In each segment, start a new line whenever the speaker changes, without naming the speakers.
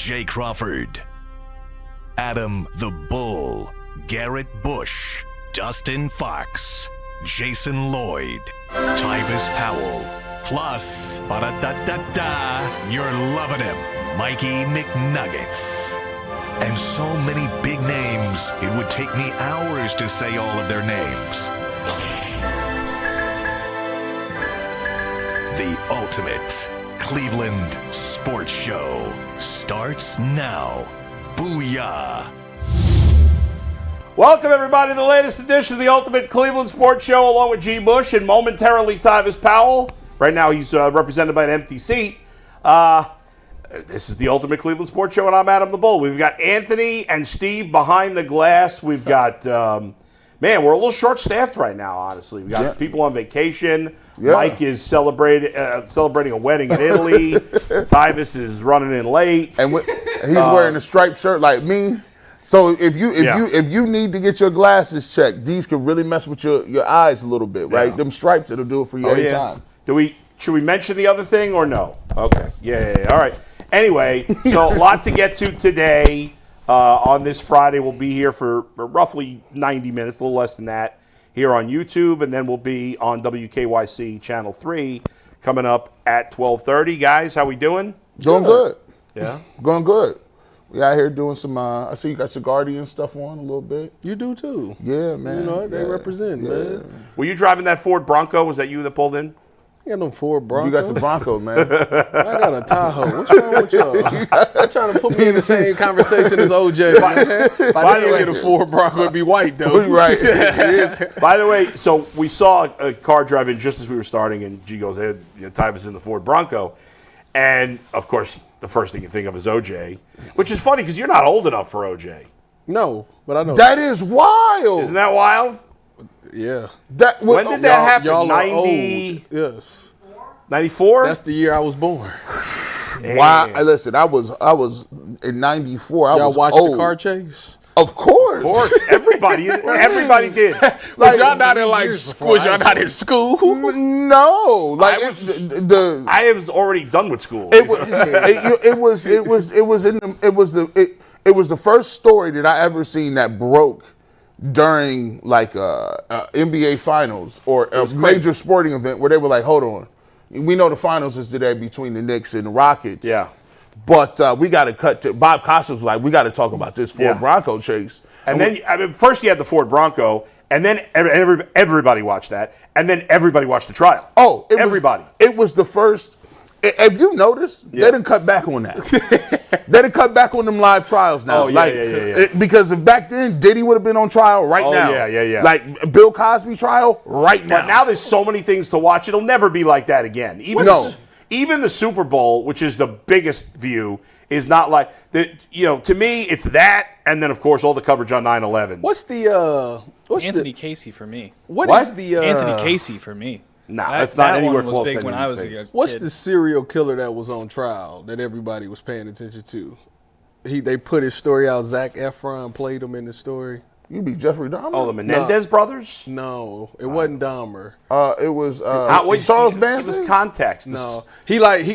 Jay Crawford, Adam the Bull, Garrett Bush, Dustin Fox, Jason Lloyd, Tyvis Powell, plus, ba-da-da-da-da, you're loving him, Mikey McNuggets. And so many big names, it would take me hours to say all of their names. The ultimate Cleveland sports show starts now. Booyah!
Welcome, everybody, to the latest edition of the Ultimate Cleveland Sports Show, along with G. Bush and momentarily Tyvis Powell. Right now, he's represented by an empty seat. This is the Ultimate Cleveland Sports Show, and I'm Adam the Bull. We've got Anthony and Steve behind the glass. We've got, we're a little short-staffed right now, honestly. We've got people on vacation. Yeah. Mike is celebrating a wedding in Italy. Tyvis is running in late.
And he's wearing a striped shirt like me. So if you need to get your glasses checked, these could really mess with your eyes a little bit, right? Yeah. Them stripes, it'll do it for you every time.
Should we mention the other thing or no? Okay. Yeah. All right. Anyway, so a lot to get to today. On this Friday, we'll be here for roughly 90 minutes, a little less than that, here on YouTube, and then we'll be on WKYC Channel 3 coming up at 12:30. Guys, how we doing?
Doing good.
Yeah?
Going good. We out here doing some, I see you got your Guardian stuff on a little bit.
You do too.
Yeah, man.
You know, they represent, man.
Were you driving that Ford Bronco? Was that you that pulled in?
I got no Ford Bronco.
You got the Bronco, man.
I got a Tahoe. What's wrong with y'all? They're trying to put me in the same conversation as OJ, man. If I didn't get a Ford Bronco, it'd be white, though.
Right. It is.
By the way, so we saw a car drive in just as we were starting, and G goes, hey, Tyvis in the Ford Bronco. And, of course, the first thing you think of is OJ, which is funny because you're not old enough for OJ.
No, but I know.
That is wild.
Isn't that wild?
Yeah.
When did that happen?
Y'all
90?
Yes.
94?
That's the year I was born.
Wow. Listen, I was in 94. I was
watch
old.
The car chase?
Of course.
Of course. Everybody did.
Was y'all not in was y'all not in school?
No.
I was already done with school.
It was the first story that I ever seen that broke during NBA finals or a major sporting event where they were like, hold on, we know the finals is today between the Knicks and the Rockets.
Yeah.
But we got to cut to, Bob Costas was like, we got to talk about this Ford Bronco chase.
And then, first you had the Ford Bronco, and then everybody watched that, and then everybody watched the trial.
Oh,
everybody.
It was the first. If you noticed, they didn't cut back on that. They didn't cut back on them live trials now.
Oh, yeah.
Because if back then, Diddy would have been on trial right now.
Yeah.
Like Bill Cosby trial right now.
But now there's so many things to watch. It'll never be like that again. Even the Super Bowl, which is the biggest view, is not like to me, it's that, and then of course all the coverage on 9/11.
What's Anthony Casey for me?
What's the
Anthony Casey for me?
Nah, that's not anywhere close to
when I was a kid.
What's the serial killer that was on trial that everybody was paying attention to? They put his story out. Zac Efron played him in the story.
You be Jeffrey Dahmer?
Oh, the Menendez brothers?
No, it wasn't Dahmer.
It was Charles Manson?
It was context.
No,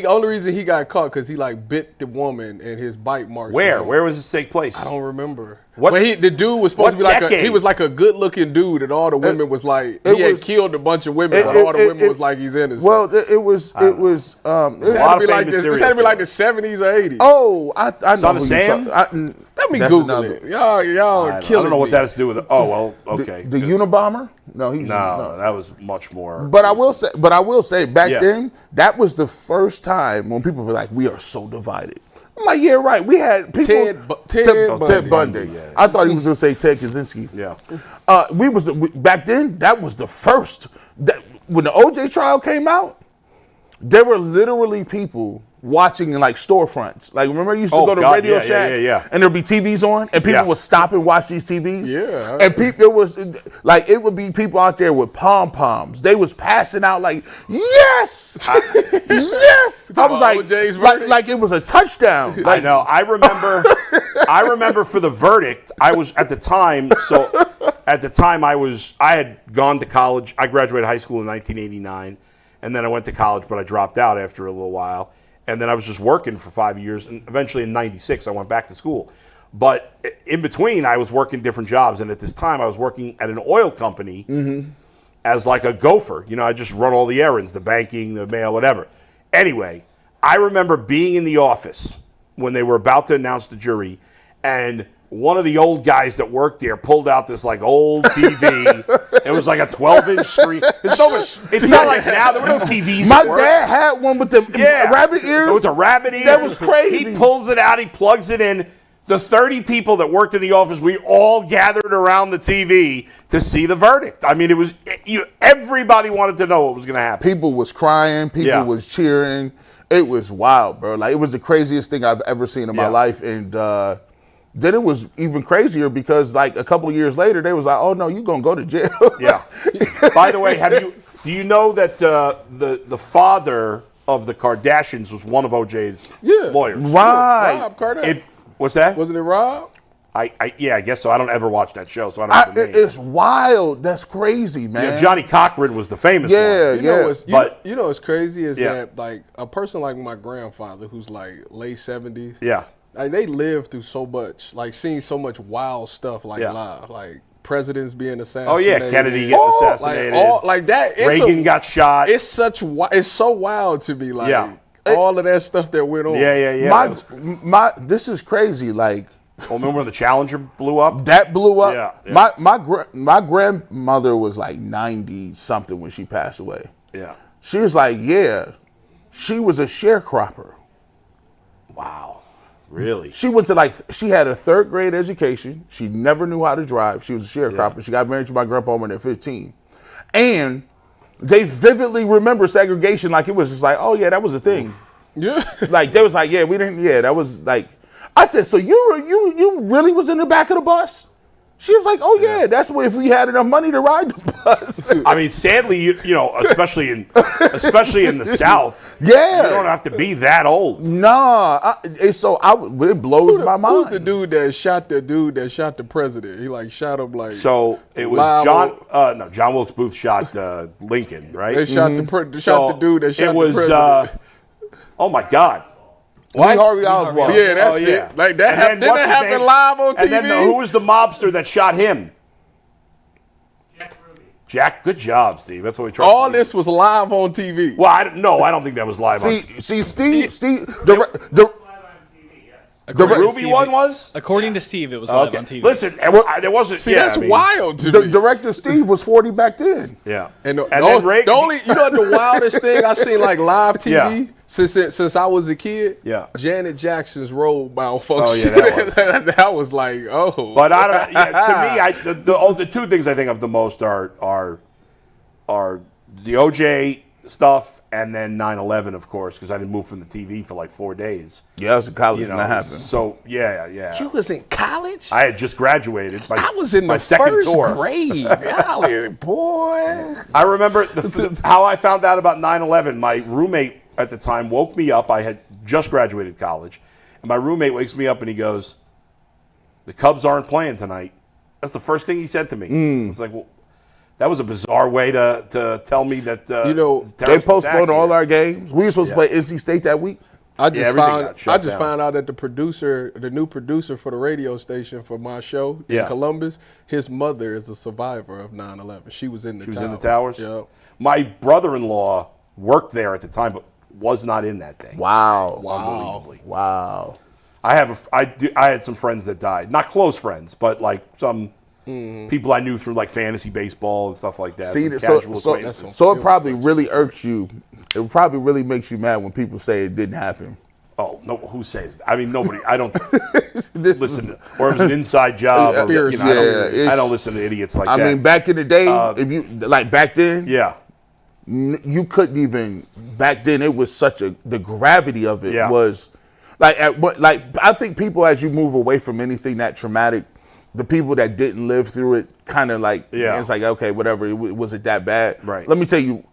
only reason he got caught because he bit the woman and his bite marks.
Where was this take place?
I don't remember.
What?
Well, the dude was supposed to be he was like a good-looking dude, and all the women was like he had killed a bunch of women, but all the women was like he's innocent.
Well, it was. This
had to be like the 70s or 80s.
Oh, I know.
Son of Sam?
Let me Google it. Y'all killing me.
I don't know what that has to do with it. Oh well, okay.
The Unabomber? No,
that was much more.
But I will say, back then, that was the first time when people were like, "We are so divided." I'm like, yeah, right. We had people. Ted Bundy. Yeah. I thought he was going to say Ted Kaczynski.
Yeah.
Back then. That was the first. When the OJ trial came out, there were literally people watching in storefronts. Remember you used to go to Radio Shack and there'd be TVs on and people would stop and watch these TVs?
Yeah.
And it would be people out there with pom-poms. They was passing out yes! Yes! I was like it was a touchdown.
I know. I remember for the verdict, I was at the time, I had gone to college. I graduated high school in 1989 and then I went to college, but I dropped out after a little while. and then I was just working for 5 years, and eventually in '96 I went back to school. But in between, I was working different jobs, and at this time I was working at an oil company as like a gopher. You know, I just run all the errands, the banking, the mail, whatever. Anyway, I remember being in the office when they were about to announce the jury, and one of the old guys that worked there pulled out this like old TV. It was like a 12-inch screen. It's not like now. There were no TVs.
My dad had one with the rabbit ears.
It was a rabbit ear.
That was crazy.
He pulls it out. He plugs it in. The 30 people that worked in the office, we all gathered around the TV to see the verdict. I mean, it was everybody wanted to know what was going to happen.
People was crying. People was cheering. It was wild, bro. Like, it was the craziest thing I've ever seen in my life. And then it was even crazier because, like, a couple of years later, they was like, "Oh no, you're gonna go to jail."
Yeah. By the way, do you know that the father of the Kardashians was one of OJ's lawyers?
Right.
Rob Kardashian.
What's that?
Wasn't it Rob?
I guess so. I don't ever watch that show, so I don't know the name.
It's wild. That's crazy, man.
Yeah, Johnny Cochran was the famous one.
You know what's crazy is that, like, a person like my grandfather, who's like late 70s.
Yeah.
Like, they lived through so much, like, seeing so much wild stuff, like, live. Like, presidents being assassinated.
Oh, yeah, Kennedy getting assassinated.
Like that.
Reagan got shot.
It's so wild to me, like, all of that stuff that went on.
Yeah.
This is crazy, like.
Remember when the Challenger blew up?
That blew up.
Yeah.
My grandmother was like 90-something when she passed away.
Yeah.
She was like, she was a sharecropper.
Wow. Really?
She went to she had a 3rd grade education. She never knew how to drive. She was a sharecropper. Yeah. She got married to my grandpa when they were 15. And they vividly remember segregation like it was just like, oh yeah, that was a thing.
Yeah.
Like they was like, yeah, we didn't, that was like, I said, so you really was in the back of the bus? She was like, oh yeah, that's what if we had enough money to ride the bus.
I mean, sadly, you know, especially in the South, you don't have to be that old.
Nah, it blows my mind.
Who's the dude that shot the president? He like shot him like.
So it was John Wilkes Booth shot Lincoln, right?
They shot the dude that shot the president.
Oh my God.
Lee Harvey Oswald.
Yeah, that's it. Like that. Didn't that happen live on TV?
And then who was the mobster that shot him? Jack, good job, Steve. That's what we tried.
All this was live on TV.
Well, I don't think that was live on TV.
See, Steve,
The Ruby one was?
According to Steve, it was live on TV.
Listen, there wasn't.
See, that's wild to me.
Director Steve was 40 back then.
Yeah.
And then Reagan. The only, the wildest thing I seen like live TV since I was a kid.
Yeah.
Janet Jackson's Roadbound Folks.
Oh yeah,
that was like, oh.
But I don't. To me, the two things I think of the most are the OJ stuff and then 9/11, of course, because I didn't move from the TV for like 4 days.
Yeah, I was in college when that happened.
So yeah.
You was in college?
I had just graduated.
I was in my first grade. Golly, boy.
I remember how I found out about 9/11. My roommate at the time woke me up. I had just graduated college, and my roommate wakes me up and he goes, "The Cubs aren't playing tonight." That's the first thing he said to me. I was like, well. That was a bizarre way to tell me that.
They postponed all our games. We were supposed to play NC State that week.
I just found out that the new producer for the radio station for my show in Columbus, his mother is a survivor of 9/11. She was in the towers.
She was in the towers?
Yeah.
My brother-in-law worked there at the time, but was not in that thing.
Wow.
Unbelievably.
Wow.
I had some friends that died. Not close friends, but like some people I knew through like fantasy baseball and stuff like that.
See, so it probably really irks you. It probably really makes you mad when people say it didn't happen.
Oh, no, who says that? I mean, nobody. I don't listen. Or it was an inside job. I don't listen to idiots like that.
I mean, back in the day, if you like back then, you couldn't even. Back then, it was the gravity of it was like I think people, as you move away from anything that traumatic, the people that didn't live through it kind of like it's like, okay, whatever, was it that bad?
Right.
Let me tell you,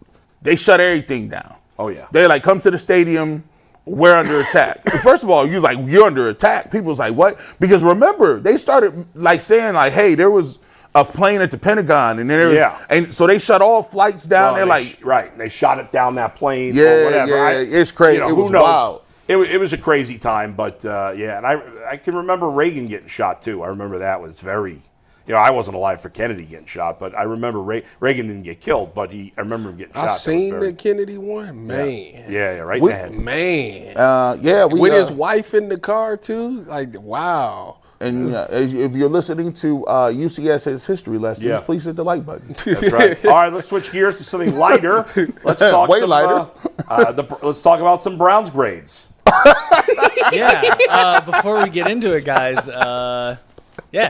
they shut everything down.
Oh yeah.
They like come to the stadium. We're under attack. First of all, you're under attack. People was like, what? Because remember, they started like saying like, hey, there was a plane at the Pentagon, and and so they shut all flights down.
Well, they shot it down that plane.
Yeah,
or whatever.
it's crazy. It was wild.
It was a crazy time, but and I can remember Reagan getting shot too. I remember that was very, I wasn't alive for Kennedy getting shot, but I remember Reagan didn't get killed, but I remember him getting shot.
I seen that Kennedy one, man.
Yeah, right in the head.
Man. With his wife in the car too, like wow.
And if you're listening to UCSS history lessons, please hit the like button.
That's right. All right, let's switch gears to something lighter. Let's talk
lighter.
Let's talk about some Browns grades.
Before we get into it, guys,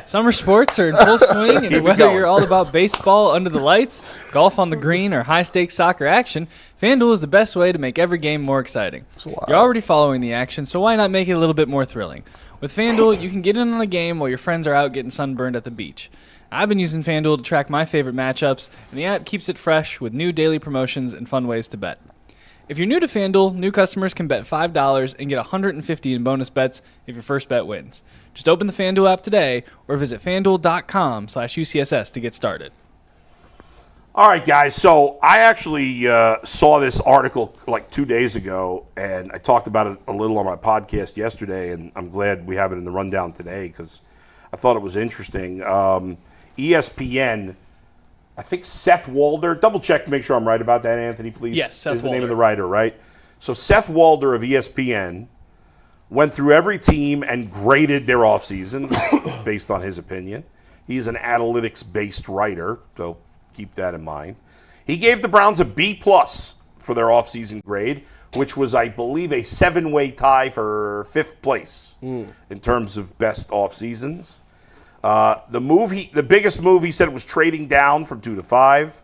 summer sports are in full swing, and whether you're all about baseball under the lights, golf on the green, or high-stakes soccer action, FanDuel is the best way to make every game more exciting. You're already following the action, so why not make it a little bit more thrilling? With FanDuel, you can get in on the game while your friends are out getting sunburned at the beach. I've been using FanDuel to track my favorite matchups, and the app keeps it fresh with new daily promotions and fun ways to bet. If you're new to FanDuel, new customers can bet $5 and get $150 in bonus bets if your first bet wins. Just open the FanDuel app today or visit FanDuel.com/UCSS to get started.
All right, guys. So I actually saw this article like 2 days ago, and I talked about it a little on my podcast yesterday, and I'm glad we have it in the rundown today because I thought it was interesting. ESPN, I think Seth Walder, double check to make sure I'm right about that, Anthony, please.
Yes, Seth
is the
Walder.
name of the writer, right? So Seth Walder of ESPN went through every team and graded their offseason based on his opinion. He's an analytics-based writer, so keep that in mind. He gave the Browns a B+ for their offseason grade, which was, I believe, a 7-way tie for 5th place in terms of best offseasons. The biggest move he said was trading down from 2 to 5.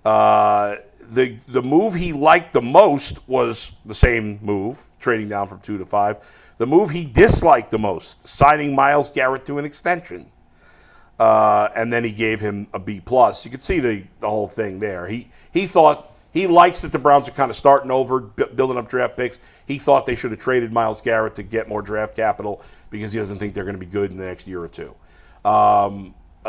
The move he liked the most was the same move, trading down from 2 to 5. The move he disliked the most, signing Myles Garrett to an extension. And then he gave him a B+. You could see the whole thing there. He thought he likes that the Browns are kind of starting over, building up draft picks. He thought they should have traded Myles Garrett to get more draft capital because he doesn't think they're going to be good in the next year or two.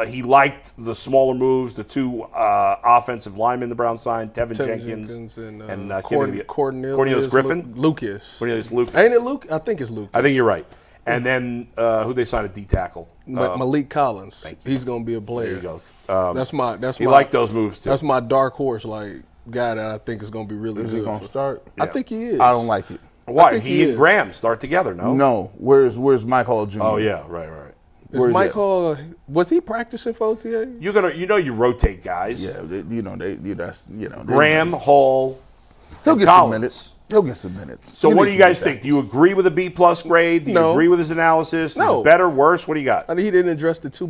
He liked the smaller moves, the 2 offensive linemen the Browns signed, Tevin Jenkins and Cornelius Griffin.
Lucas.
Cornelius Lucas.
Ain't it Luke? I think it's Lucas.
I think you're right. And then who they signed a D-tackle?
Malik Collins. He's going to be a player.
There you go.
That's my.
He liked those moves too.
That's my dark horse, guy that I think is going to be really good.
Is he going to start?
I think he is.
I don't like it.
Why? He and Graham start together, no?
No. Where's Mike Hall Jr.?
Oh yeah, right.
Is Mike Hall? Was he practicing for OTA?
You rotate guys.
Yeah, that's
Graham, Hall.
He'll get some minutes. He'll get some minutes.
So what do you guys think? Do you agree with a B+ grade? Do you agree with his analysis?
No.
Is it better, worse? What do you got?
I mean, he didn't address the two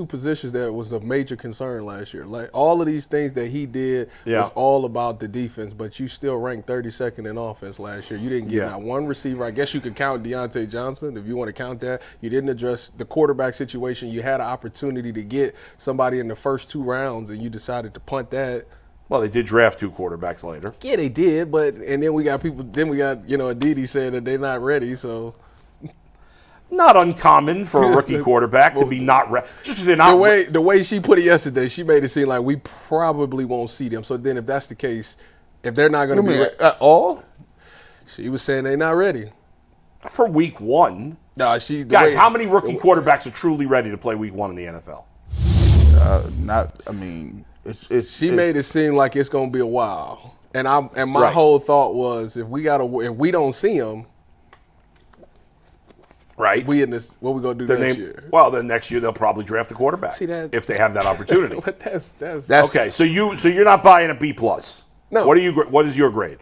positions that was a major concern last year. Like all of these things that he did was all about the defense, but you still ranked 32nd in offense last year. You didn't get not one receiver. I guess you could count Deontay Johnson if you want to count that. You didn't address the quarterback situation. You had an opportunity to get somebody in the first 2 rounds, and you decided to punt that.
Well, they did draft 2 quarterbacks later.
Yeah, they did, and then we got people. Then we got Aditi saying that they're not ready. So,
not uncommon for a rookie quarterback to be not ready. Just they're not.
The way she put it yesterday, she made it seem like we probably won't see them. So then, if that's the case, if they're not going to be
at all,
she was saying they're not ready
for week 1.
No,
guys. How many rookie quarterbacks are truly ready to play week 1 in the NFL?
She made it seem like it's going to be a while, and my whole thought was if we don't see them,
right?
What we going to do next year?
Well, then next year they'll probably draft a quarterback.
See that?
If they have that opportunity.
But that's
okay. So you're not buying a B+.
No.
What is your grade?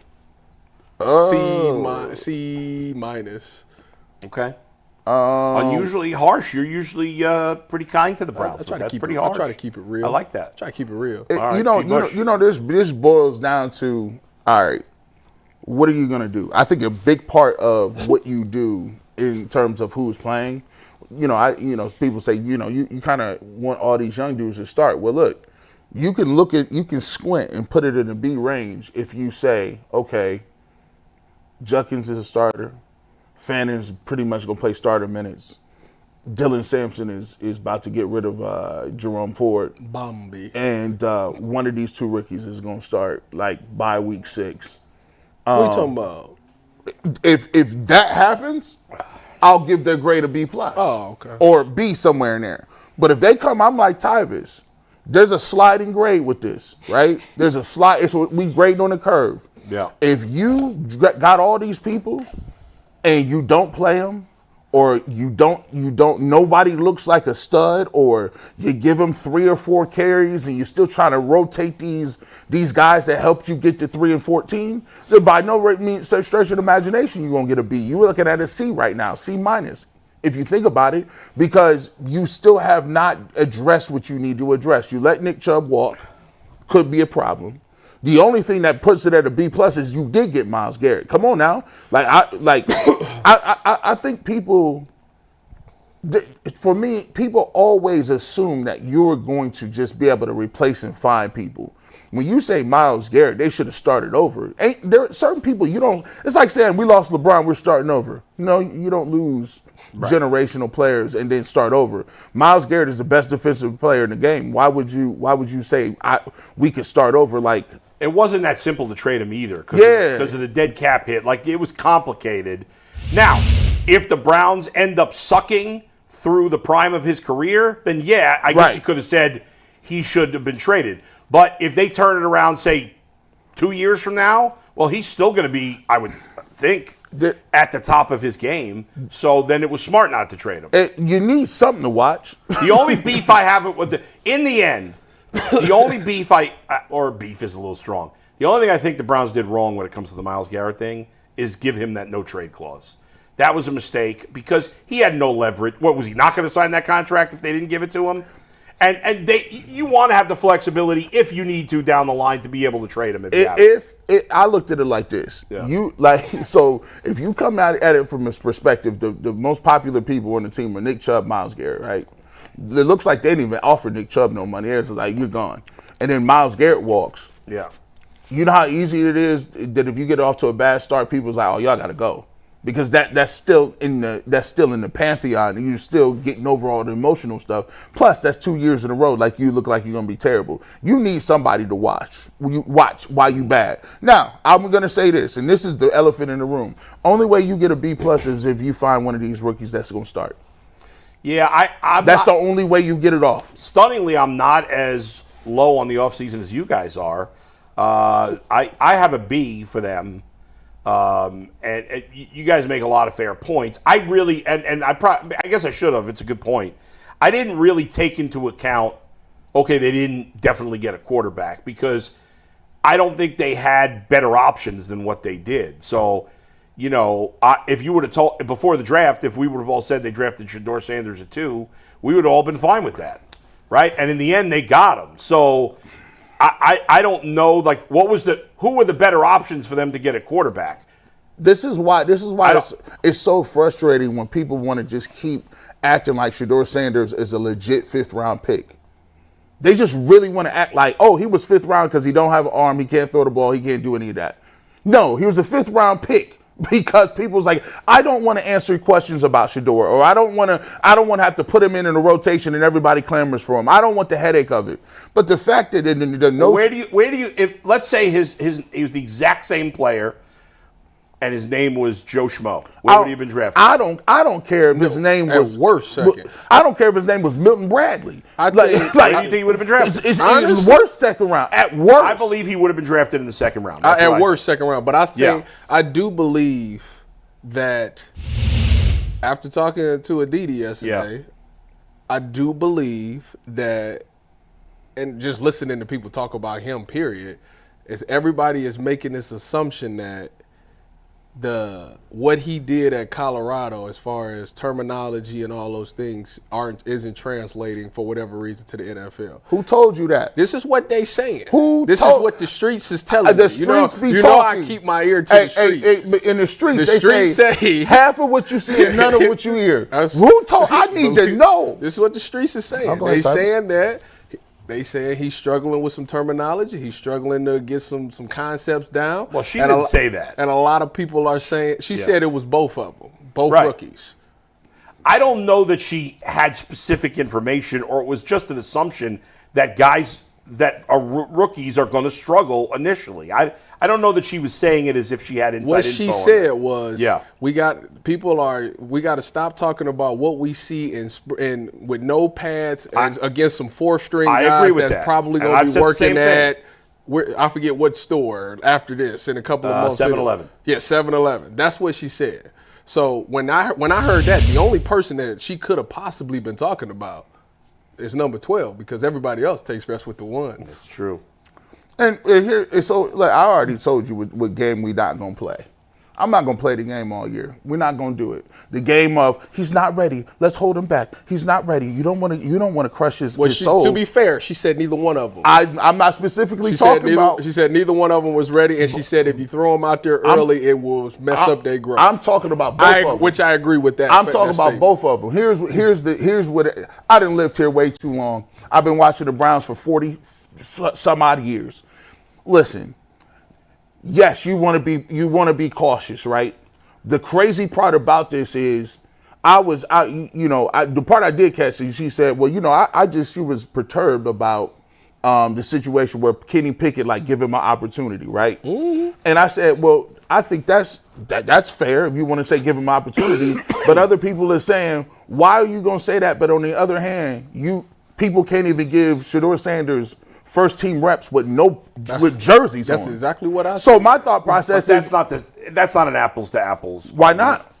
C minus.
Okay. Unusually harsh. You're usually pretty kind to the Browns. That's pretty harsh.
I try to keep it real.
I like that.
Try to keep it real.
This boils down to, all right, what are you going to do? I think a big part of what you do in terms of who's playing, people say, you kind of want all these young dudes to start. Well, look, you can squint and put it in the B range if you say, okay, Judkins is a starter. Fannon's pretty much going to play starter minutes. Dylan Sampson is about to get rid of Jerome Ford.
Bombi.
And one of these 2 rookies is going to start by week 6.
What are you talking about?
if that happens, I'll give their grade a B+.
Oh, okay.
Or B somewhere in there. But if they come, I'm like Tyvis. There's a sliding grade with this, right? There's a slide. We grade on the curve.
Yeah.
If you got all these people and you don't play them, or nobody looks like a stud, or you give them 3 or 4 carries and you're still trying to rotate these guys that helped you get to 3 and 14, then by no stretch of imagination you're going to get a B. You're looking at a C right now, C-, if you think about it, because you still have not addressed what you need to address. You let Nick Chubb walk, could be a problem. The only thing that puts it at a B+ is you did get Myles Garrett. Come on now, I think people, for me, people always assume that you're going to just be able to replace and find people. When you say Myles Garrett, they should have started over. There are certain people you don't. It's like saying we lost LeBron, we're starting over. No, you don't lose generational players and then start over. Myles Garrett is the best defensive player in the game. Why would you say we could start over? Like,
it wasn't that simple to trade him either because of the dead cap hit. Like, it was complicated. Now, if the Browns end up sucking through the prime of his career, then yeah, I guess you could have said he should have been traded. But if they turn it around, say, 2 years from now, well, he's still going to be, I would think, at the top of his game. So then it was smart not to trade him.
You need something to watch.
The only beef I have with in the end, the only beef beef is a little strong. The only thing I think the Browns did wrong when it comes to the Myles Garrett thing is give him that no trade clause. That was a mistake because he had no leverage. What, was he not going to sign that contract if they didn't give it to him? And you want to have the flexibility if you need to down the line to be able to trade him.
I looked at it like this. Yeah. So if you come at it from this perspective, the most popular people on the team are Nick Chubb, Myles Garrett, right? It looks like they didn't even offer Nick Chubb no money. It's like, you're gone. And then Myles Garrett walks.
Yeah.
You know how easy it is that if you get off to a bad start, people's like, oh, y'all got to go. Because that's still in the pantheon, and you're still getting over all the emotional stuff. Plus, that's 2 years in a row. Like, you look like you're gonna be terrible. You need somebody to watch. You watch while you bad. Now, I'm gonna say this, and this is the elephant in the room. Only way you get a B+ is if you find one of these rookies that's gonna start.
Yeah,
that's the only way you get it off.
Stunningly, I'm not as low on the offseason as you guys are. I have a B for them. And you guys make a lot of fair points. I really, I guess I should have. It's a good point. I didn't really take into account, okay, they didn't definitely get a quarterback because I don't think they had better options than what they did. So, if you would have told before the draft, if we would have all said they drafted Shedeur Sanders at 2, we would have all been fine with that, right? And in the end, they got him. So I don't know, like, who were the better options for them to get a quarterback?
This is why it's so frustrating when people want to just keep acting like Shedeur Sanders is a legit 5th-round pick. They just really want to act like, oh, he was 5th round because he don't have an arm, he can't throw the ball, he can't do any of that. No, he was a 5th-round pick because people's like, I don't want to answer questions about Shedeur, or I don't want to have to put him in a rotation and everybody clamors for him. I don't want the headache of it. But the fact that
where do you if let's say he was the exact same player and his name was Joe Schmo, where would he have been drafted?
I don't care if his name was
worst second.
I don't care if his name was Milton Bradley.
Where do you think he would have been drafted?
It's worst second round. At worst,
I believe he would have been drafted in the second round.
At worst, second round. But I think I do believe that after talking to Aditi yesterday, I do believe that, and just listening to people talk about him, period, is everybody is making this assumption that what he did at Colorado as far as terminology and all those things isn't translating for whatever reason to the NFL.
Who told you that?
This is what they saying. This is what the streets is telling
the
me.
Streets be
talking.
Know
I keep my ear to the streets.
In the streets, they say half of what you see and none of what you hear. Who told? I need to know.
This is what the streets is saying. They saying that. They saying he's struggling with some terminology. He's struggling to get some concepts down.
Well, she didn't say that.
And a lot of people are saying, she said it was both of them, both rookies.
I don't know that she had specific information or it was just an assumption that guys that rookies are going to struggle initially. I don't know that she was saying it as if she had inside info.
What she said was, we got to stop talking about what we see in with no pads and against some 4th-string guys that's probably going to be working at, I forget what store after this in a couple of months.
7-Eleven.
Yeah, 7-Eleven. That's what she said. So when I heard that, the only person that she could have possibly been talking about is number 12, because everybody else takes reps with the ones.
That's true.
And here, so like I already told you what game we not gonna play. I'm not going to play the game all year. We're not going to do it. The game of he's not ready. Let's hold him back. He's not ready. You don't want to crush his soul.
To be fair, she said neither one of them.
I'm not specifically talking about.
She said neither one of them was ready, and she said if you throw them out there early, it will mess up their growth.
I'm talking about both of them.
Which I agree with that.
I'm talking about both of them. Here's what I didn't live here way too long. I've been watching the Browns for 40 some odd years. Listen. Yes, you want to be cautious, right? The crazy part about this is the part I did catch is she said, well, she was perturbed about the situation where Kenny Pickett give him an opportunity, right? Mm-hmm. And I said, well, I think that's fair if you want to say give him an opportunity, but other people are saying, why are you going to say that? But on the other hand, people can't even give Shedeur Sanders first team reps with jerseys on.
That's exactly what I said.
So my thought process
is that's not an apples to apples.
Why not?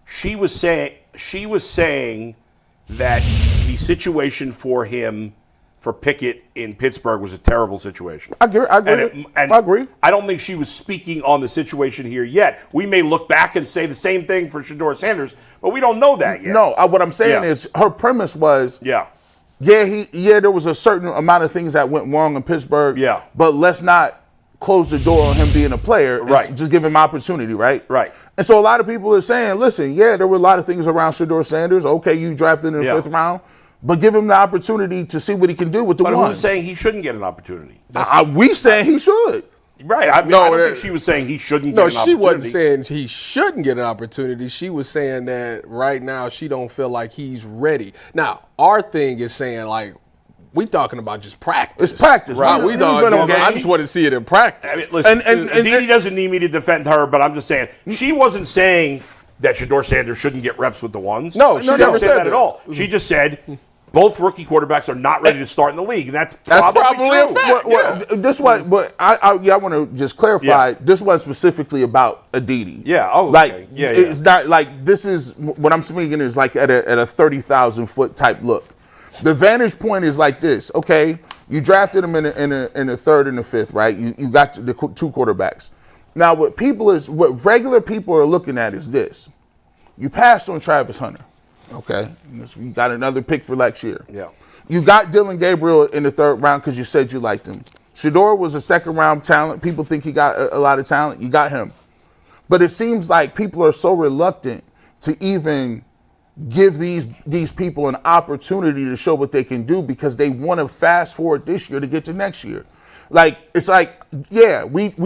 She was saying that the situation for Pickett in Pittsburgh was a terrible situation.
I agree.
I don't think she was speaking on the situation here yet. We may look back and say the same thing for Shedeur Sanders, but we don't know that yet.
No, what I'm saying is her premise was there was a certain amount of things that went wrong in Pittsburgh. Yeah. But let's not close the door on him being a player. Right. Just give him opportunity, right?
Right.
And so a lot of people are saying, listen, there were a lot of things around Shedeur Sanders. Okay, you drafted in the 5th round, but give him the opportunity to see what he can do with the ones.
But who's saying he shouldn't get an opportunity?
We saying he should.
Right. I don't think she was saying he shouldn't get an opportunity.
No, she wasn't saying he shouldn't get an opportunity. She was saying that right now she don't feel like he's ready. Now, our thing is saying we talking about just practice.
It's practice.
Right. I just want to see it in practice.
I mean, listen, and Dee doesn't need me to defend her, but I'm just saying she wasn't saying that Shedeur Sanders shouldn't get reps with the ones.
No, she never said that
at all. She just said both rookie quarterbacks are not ready to start in the league, and that's probably
true.
A
fact.
This one, but I want to just clarify. Yeah. This one specifically about Aditi.
Yeah. Oh,
okay. It's not this is what I'm speaking is at a 30,000 foot type look. The vantage point is like this. Okay, you drafted him in the 3rd and the 5th, right? You got the 2 quarterbacks. Now, what regular people are looking at is this: you passed on Travis Hunter. Okay, you got another pick for next year.
Yeah.
You got Dylan Gabriel in the 3rd round because you said you liked him. Shedeur was a 2nd round talent. People think he got a lot of talent. You got him. But it seems like people are so reluctant to even give these people an opportunity to show what they can do because they want to fast forward this year to get to next year. We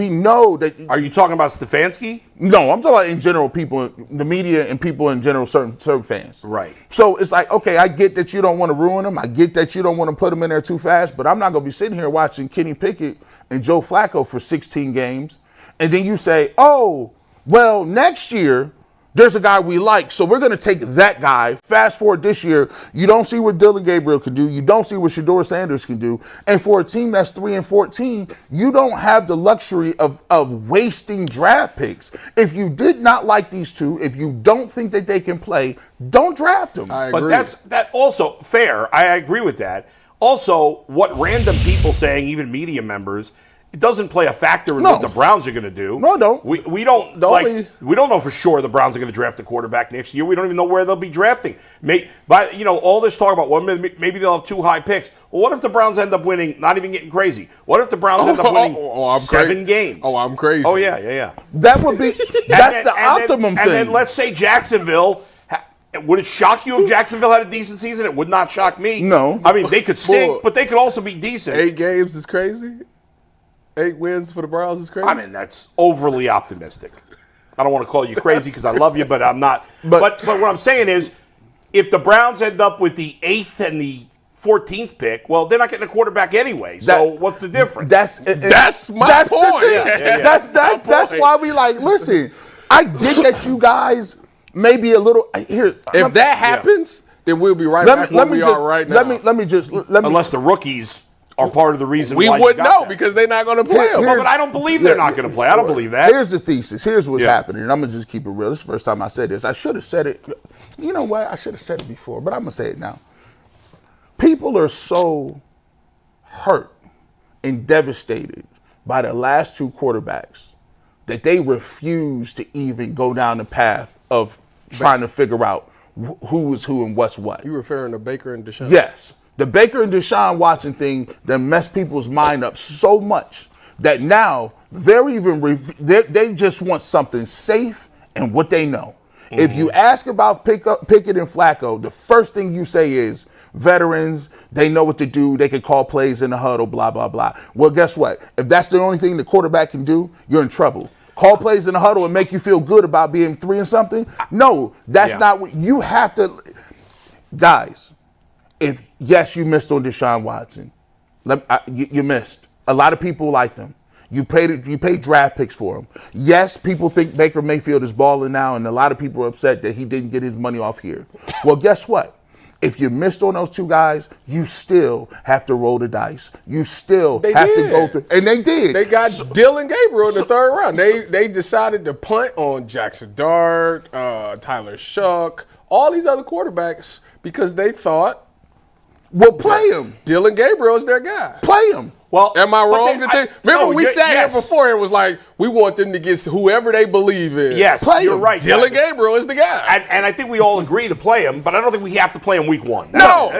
know that.
Are you talking about Stefanski?
No, I'm talking about in general people, the media and people in general, certain fans.
Right.
So it's okay, I get that you don't want to ruin them. I get that you don't want to put them in there too fast, but I'm not going to be sitting here watching Kenny Pickett and Joe Flacco for 16 games. And then you say, oh, well, next year, there's a guy we like, so we're going to take that guy. Fast forward this year, you don't see what Dylan Gabriel can do. You don't see what Shedeur Sanders can do. And for a team that's 3-14, you don't have the luxury of wasting draft picks. If you did not like these two, if you don't think that they can play, don't draft them.
I agree.
But that's also fair. I agree with that. Also, what random people saying, even media members, it doesn't play a factor in what the Browns are going to do.
No, don't.
We don't we don't know for sure the Browns are going to draft a quarterback next year. We don't even know where they'll be drafting. All this talk about maybe they'll have 2 high picks. Well, what if the Browns end up winning? Not even getting crazy. What if the Browns end up winning 7 games?
Oh, I'm crazy.
Oh yeah.
That would be that's the optimum thing.
And then let's say Jacksonville. Would it shock you if Jacksonville had a decent season? It would not shock me.
No.
I mean, they could stink, but they could also be decent.
8 games is crazy. 8 wins for the Browns is crazy.
I mean, that's overly optimistic. I don't want to call you crazy because I love you, but I'm not. But what I'm saying is, if the Browns end up with the 8th and the 14th pick, well, they're not getting a quarterback anyway. So what's the difference?
That's my point.
That's why we like, listen, I get that you guys may be a little here.
If that happens, then we'll be right back where we are right now.
Let me
unless the rookies are part of the reason
we
why
wouldn't know because they're not going to play them.
But I don't believe they're not going to play. I don't believe that.
Here's the thesis. Here's what's happening. And I'm going to just keep it real. This is the first time I said this. I should have said it. You know what? I should have said it before, but I'm going to say it now. People are so hurt and devastated by the last two quarterbacks that they refuse to even go down the path of trying to figure out who is who and what's what.
You referring to Baker and Deshaun?
Yes. The Baker and Deshaun Watson thing that messed people's mind up so much that now they're they just want something safe and what they know. Mm-hmm. If you ask about Pickett and Flacco, the first thing you say is veterans, they know what to do, they can call plays in the huddle, blah, blah, blah. Well, guess what? If that's the only thing the quarterback can do, you're in trouble. Call plays in the huddle and make you feel good about being 3 and something? No, that's not what you have to. Guys, if yes, you missed on Deshaun Watson. You missed. A lot of people liked him. You paid draft picks for him. Yes, people think Baker Mayfield is balling now, and a lot of people are upset that he didn't get his money off here. Well, guess what? If you missed on those two guys, you still have to roll the dice. You still to go through. And they did.
They got Dylan Gabriel in the third round. They decided to punt on Jackson Dart, Tyler Shuck, all these other quarterbacks because they thought,
well, play him.
Dylan Gabriel is their guy.
Play him.
Well,
am I wrong to think? Remember, we sat here before and was like, we want them to get whoever they believe in.
Yes, you're right.
Dylan Gabriel is the guy.
And I think we all agree to play him, but I don't think we have to play him week 1.
No.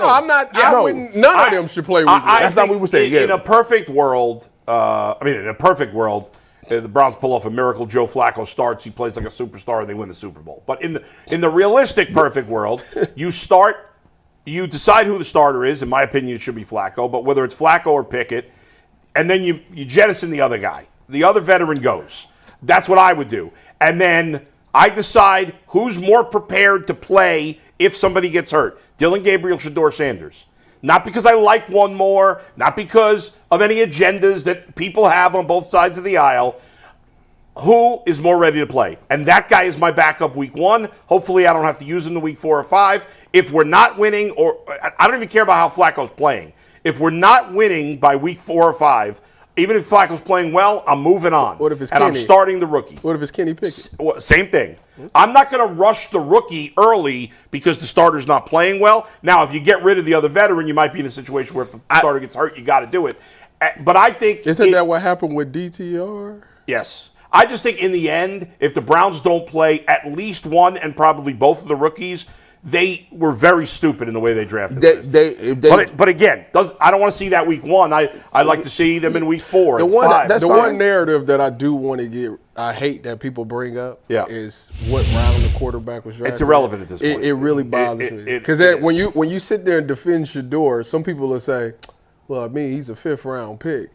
I'm not. None of them should play week 1.
That's not what we were saying.
In a perfect world, the Browns pull off a miracle. Joe Flacco starts. He plays like a superstar, and they win the Super Bowl. But in the realistic perfect world, you decide who the starter is. In my opinion, it should be Flacco. But whether it's Flacco or Pickett, and then you jettison the other guy. The other veteran goes. That's what I would do. And then I decide who's more prepared to play if somebody gets hurt. Dylan Gabriel, Shedeur Sanders. Not because I like one more, not because of any agendas that people have on both sides of the aisle. Who is more ready to play? And that guy is my backup week 1. Hopefully I don't have to use him in week 4 or 5. If we're not winning, or I don't even care about how Flacco's playing. If we're not winning by week 4 or 5, even if Flacco's playing well, I'm moving on.
What if it's
Kenny? I'm starting the rookie.
What if it's Kenny Pickett?
Same thing. I'm not going to rush the rookie early because the starter's not playing well. Now, if you get rid of the other veteran, you might be in a situation where if the starter gets hurt, you got to do it. But I think...
Isn't that what happened with DTR?
Yes. I just think in the end, if the Browns don't play at least one and probably both of the rookies, they were very stupid in the way they drafted them. But again, I don't want to see that week 1. I like to see them in week 4 and 5.
The one narrative that I do want to get, I hate that people bring up, is what round the quarterback was drafted.
It's irrelevant at this point.
It really bothers me. Because when you sit there and defend Shedeur, some people will say, well, I mean, he's a 5th round pick.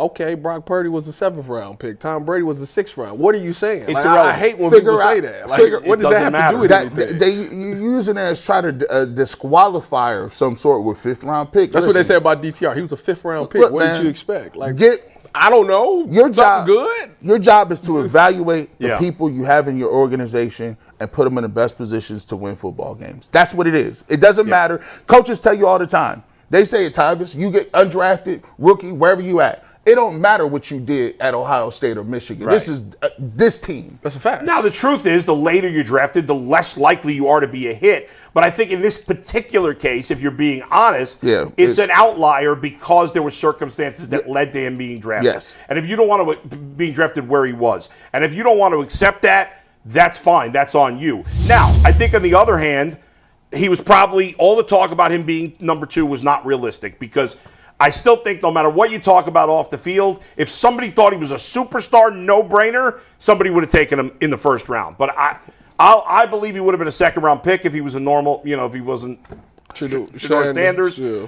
Okay, Brock Purdy was a 7th round pick. Tom Brady was a 6th round. What are you saying?
It's irrelevant.
I hate when people say that. What does that have to do with anything?
You using it as try to disqualifier of some sort with 5th round pick.
That's what they say about DTR. He was a 5th round pick. What did you expect? I don't know.
Your job is to evaluate the people you have in your organization and put them in the best positions to win football games. That's what it is. It doesn't matter. Coaches tell you all the time. They say at Tyvis, you get undrafted, rookie, wherever you at. It don't matter what you did at Ohio State or Michigan. Right. This is this team.
That's a fact.
Now, the truth is, the later you're drafted, the less likely you are to be a hit. But I think in this particular case, if you're being honest, it's an outlier because there were circumstances that led to him being drafted.
Yes.
And if you don't want to be drafted where he was, and if you don't want to accept that, that's fine. That's on you. Now, I think on the other hand, he was probably, all the talk about him being number 2 was not realistic because I still think no matter what you talk about off the field, if somebody thought he was a superstar, no-brainer, somebody would have taken him in the 1st round. But I believe he would have been a 2nd-round pick if he was a normal, if he wasn't Shedeur Sanders.
Yeah.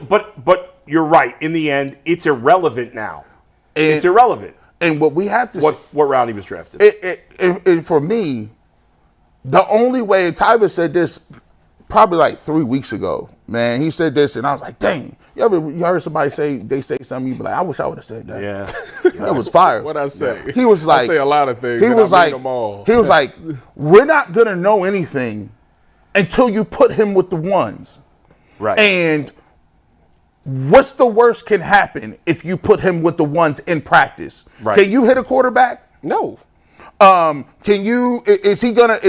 But you're right. In the end, it's irrelevant now. It's irrelevant.
And what we have to
what round he was drafted.
For me, the only way, Tyvis said this probably like 3 weeks ago, Man, he said this, and I was like, dang. You heard somebody say something, you be like, I wish I would have said that.
Yeah.
That was fire.
What I say?
He was like,
I say a lot of things.
He was like,
them all.
he was like, we're not gonna know anything until you put him with the ones.
Right.
And what's the worst can happen if you put him with the ones in practice?
Right.
Can you hit a quarterback?
No.
Can you? Is he gonna?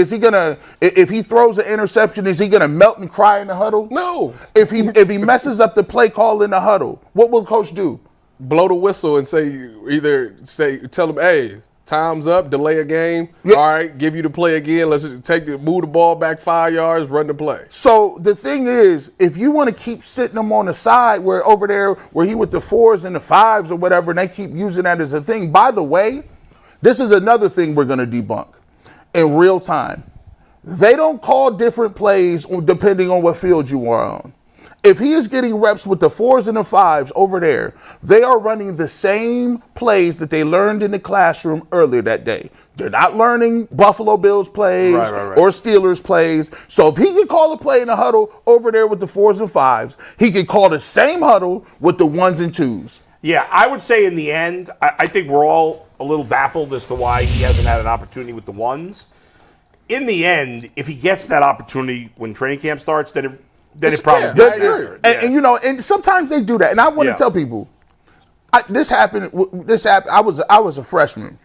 If he throws an interception, is he gonna melt and cry in the huddle?
No.
If he messes up the play call in the huddle, what will coach do?
Blow the whistle and tell him, hey, time's up, delay a game.
Yeah.
All right, give you the play again. Let's just move the ball back 5 yards, run the play.
So the thing is, if you want to keep sitting him on the side where over there where he with the 4s and the 5s or whatever, and they keep using that as a thing. By the way, this is another thing we're going to debunk in real time. They don't call different plays depending on what field you are on. If he is getting reps with the 4s and the 5s over there, they are running the same plays that they learned in the classroom earlier that day. They're not learning Buffalo Bills plays or Steelers plays. So if he can call a play in the huddle over there with the 4s and 5s, he can call the same huddle with the 1s and 2s.
Yeah, I would say in the end, I think we're all a little baffled as to why he hasn't had an opportunity with the ones. In the end, if he gets that opportunity when training camp starts, then it probably
does. And you know, and sometimes they do that. And I want to tell people, this happened. I was a freshman,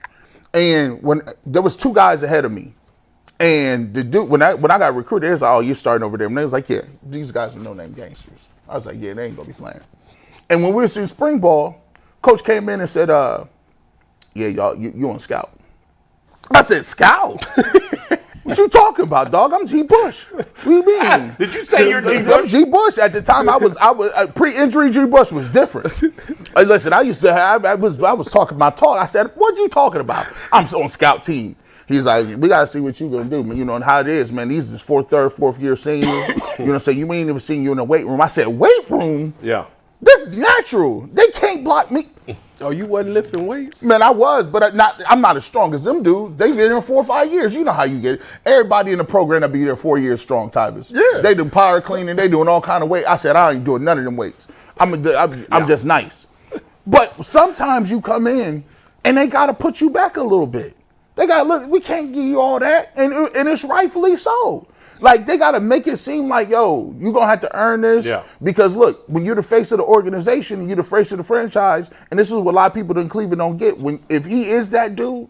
and when there was 2 guys ahead of me, and the dude when I got recruited, they was like, "Oh, you're starting over there." And they was like, "Yeah, these guys are no-name gangsters." I was like, "Yeah, they ain't gonna be playing." And when we was in spring ball, coach came in and said, "Yeah, y'all, you on scout." I said, "Scout? What you talking about, dog? I'm G. Bush. What do you mean?"
Did you say you're G. Bush?
I'm G. Bush. At the time, I was pre-injury. G. Bush was different. Listen, I was talking my talk. I said, "What you talking about?" I'm on scout team. He's like, "We gotta see what you gonna do, man. You know and how it is, man. These is fourth year seniors. You know what I'm saying? You ain't even seen you in the weight room." I said, "Weight room?
Yeah.
This is natural. They can't block me."
Oh, you wasn't lifting weights?
Man, I was, but I'm not as strong as them dudes. They get in 4 or 5 years. You know how you get it. Everybody in the program will be there 4 years strong, Tyvis.
Yeah.
They do power cleaning. They doing all kind of weight. I said, I ain't doing none of them weights. I'm just nice. But sometimes you come in and they got to put you back a little bit. They got to look, we can't give you all that. And it's rightfully so. Like, they got to make it seem like, yo, you're going to have to earn this.
Yeah.
Because, look, when you're the face of the organization, you're the face of the franchise, and this is what a lot of people in Cleveland don't get. If he is that dude,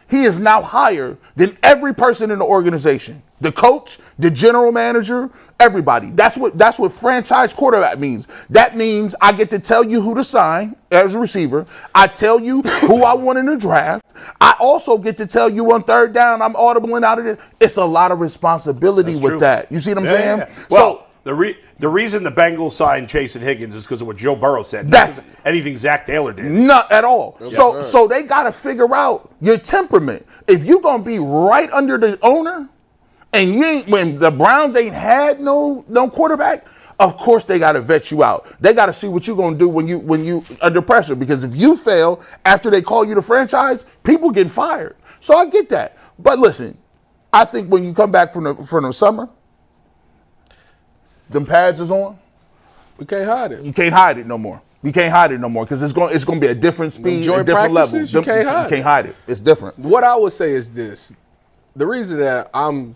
he is now higher than every person in the organization. The coach, the general manager, everybody. That's what franchise quarterback means. That means I get to tell you who to sign as a receiver. I tell you who I want in the draft. I also get to tell you on third down, I'm audibling out of it. It's a lot of responsibility with that. You see what I'm saying?
Yeah. Well, the reason the Bengals signed Chase and Higgins is because of what Joe Burrow said.
That's
anything Zach Taylor did.
Not at all.
Yeah.
So they got to figure out your temperament. If you're going to be right under the owner, and when the Browns ain't had no quarterback, of course they got to vet you out. They got to see what you're going to do when you under pressure. Because if you fail after they call you the franchise, people get fired. So I get that. But listen, I think when you come back from the summer, them pads is on.
We can't hide it.
You can't hide it no more. You can't hide it no more because it's going to be a different speed, a different level.
You can't hide it.
It's different.
What I would say is this: the reason that I'm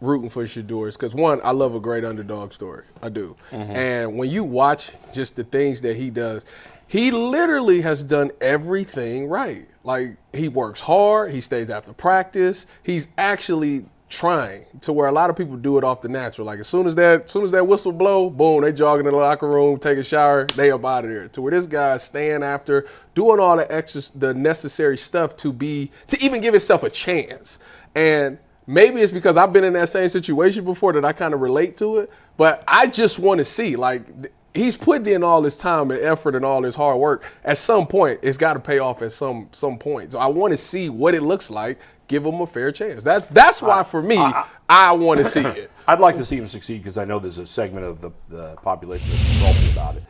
rooting for Shedeur is because, one, I love a great underdog story. I do. Mm-hmm. And when you watch just the things that he does, he literally has done everything right. Like, he works hard. He stays after practice. He's actually trying, to where a lot of people do it off the natural. Like, as soon as that whistle blow, boom, they jog in the locker room, take a shower, they up out of there. To where this guy's staying after, doing all the necessary stuff to even give himself a chance. And maybe it's because I've been in that same situation before that I kind of relate to it, but I just want to see, like, he's putting in all this time and effort and all this hard work. At some point, it's got to pay off at some point. So I want to see what it looks like. Give him a fair chance. That's why, for me, I want to see it.
I'd like to see him succeed because I know there's a segment of the population that's salty about it.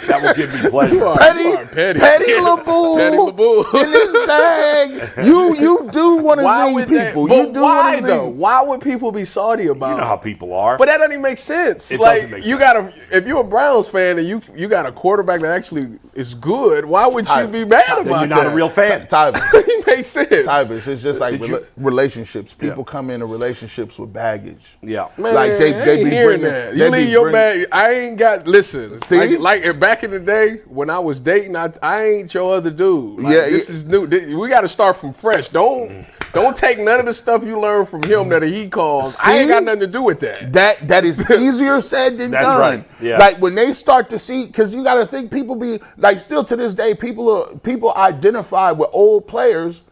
That will give me pleasure.
Petty LaBoo
Petty LaBoo.
in his bag. You do want to zing people.
But
You do
why
want to
though?
zing.
Why would people be salty about
You know how people are.
But that doesn't even make sense.
It
like
doesn't make
you
sense.
gotta, if you're a Browns fan and you got a quarterback that actually is good, why would you be mad about
then you're not
that?
a real fan.
Tyvis.
It makes sense.
Tyvis, it's just like relationships. People come into relationships with baggage.
Yeah.
Man,
Like, they
I ain't
be
hearing
bringing-
that.
they
You
be
leave your
bringing-
bag. I ain't got. Listen,
See?
like back in the day when I was dating, I ain't your other dude. Like,
Yeah,
this is new. We got to start from fresh. Don't take none of the stuff you learned from him that he calls. I ain't
See?
got nothing to do with that.
That is easier said than
That's
done.
right, yeah.
Like when they start to see, because you got to think people be like, still to this day, people identify with old players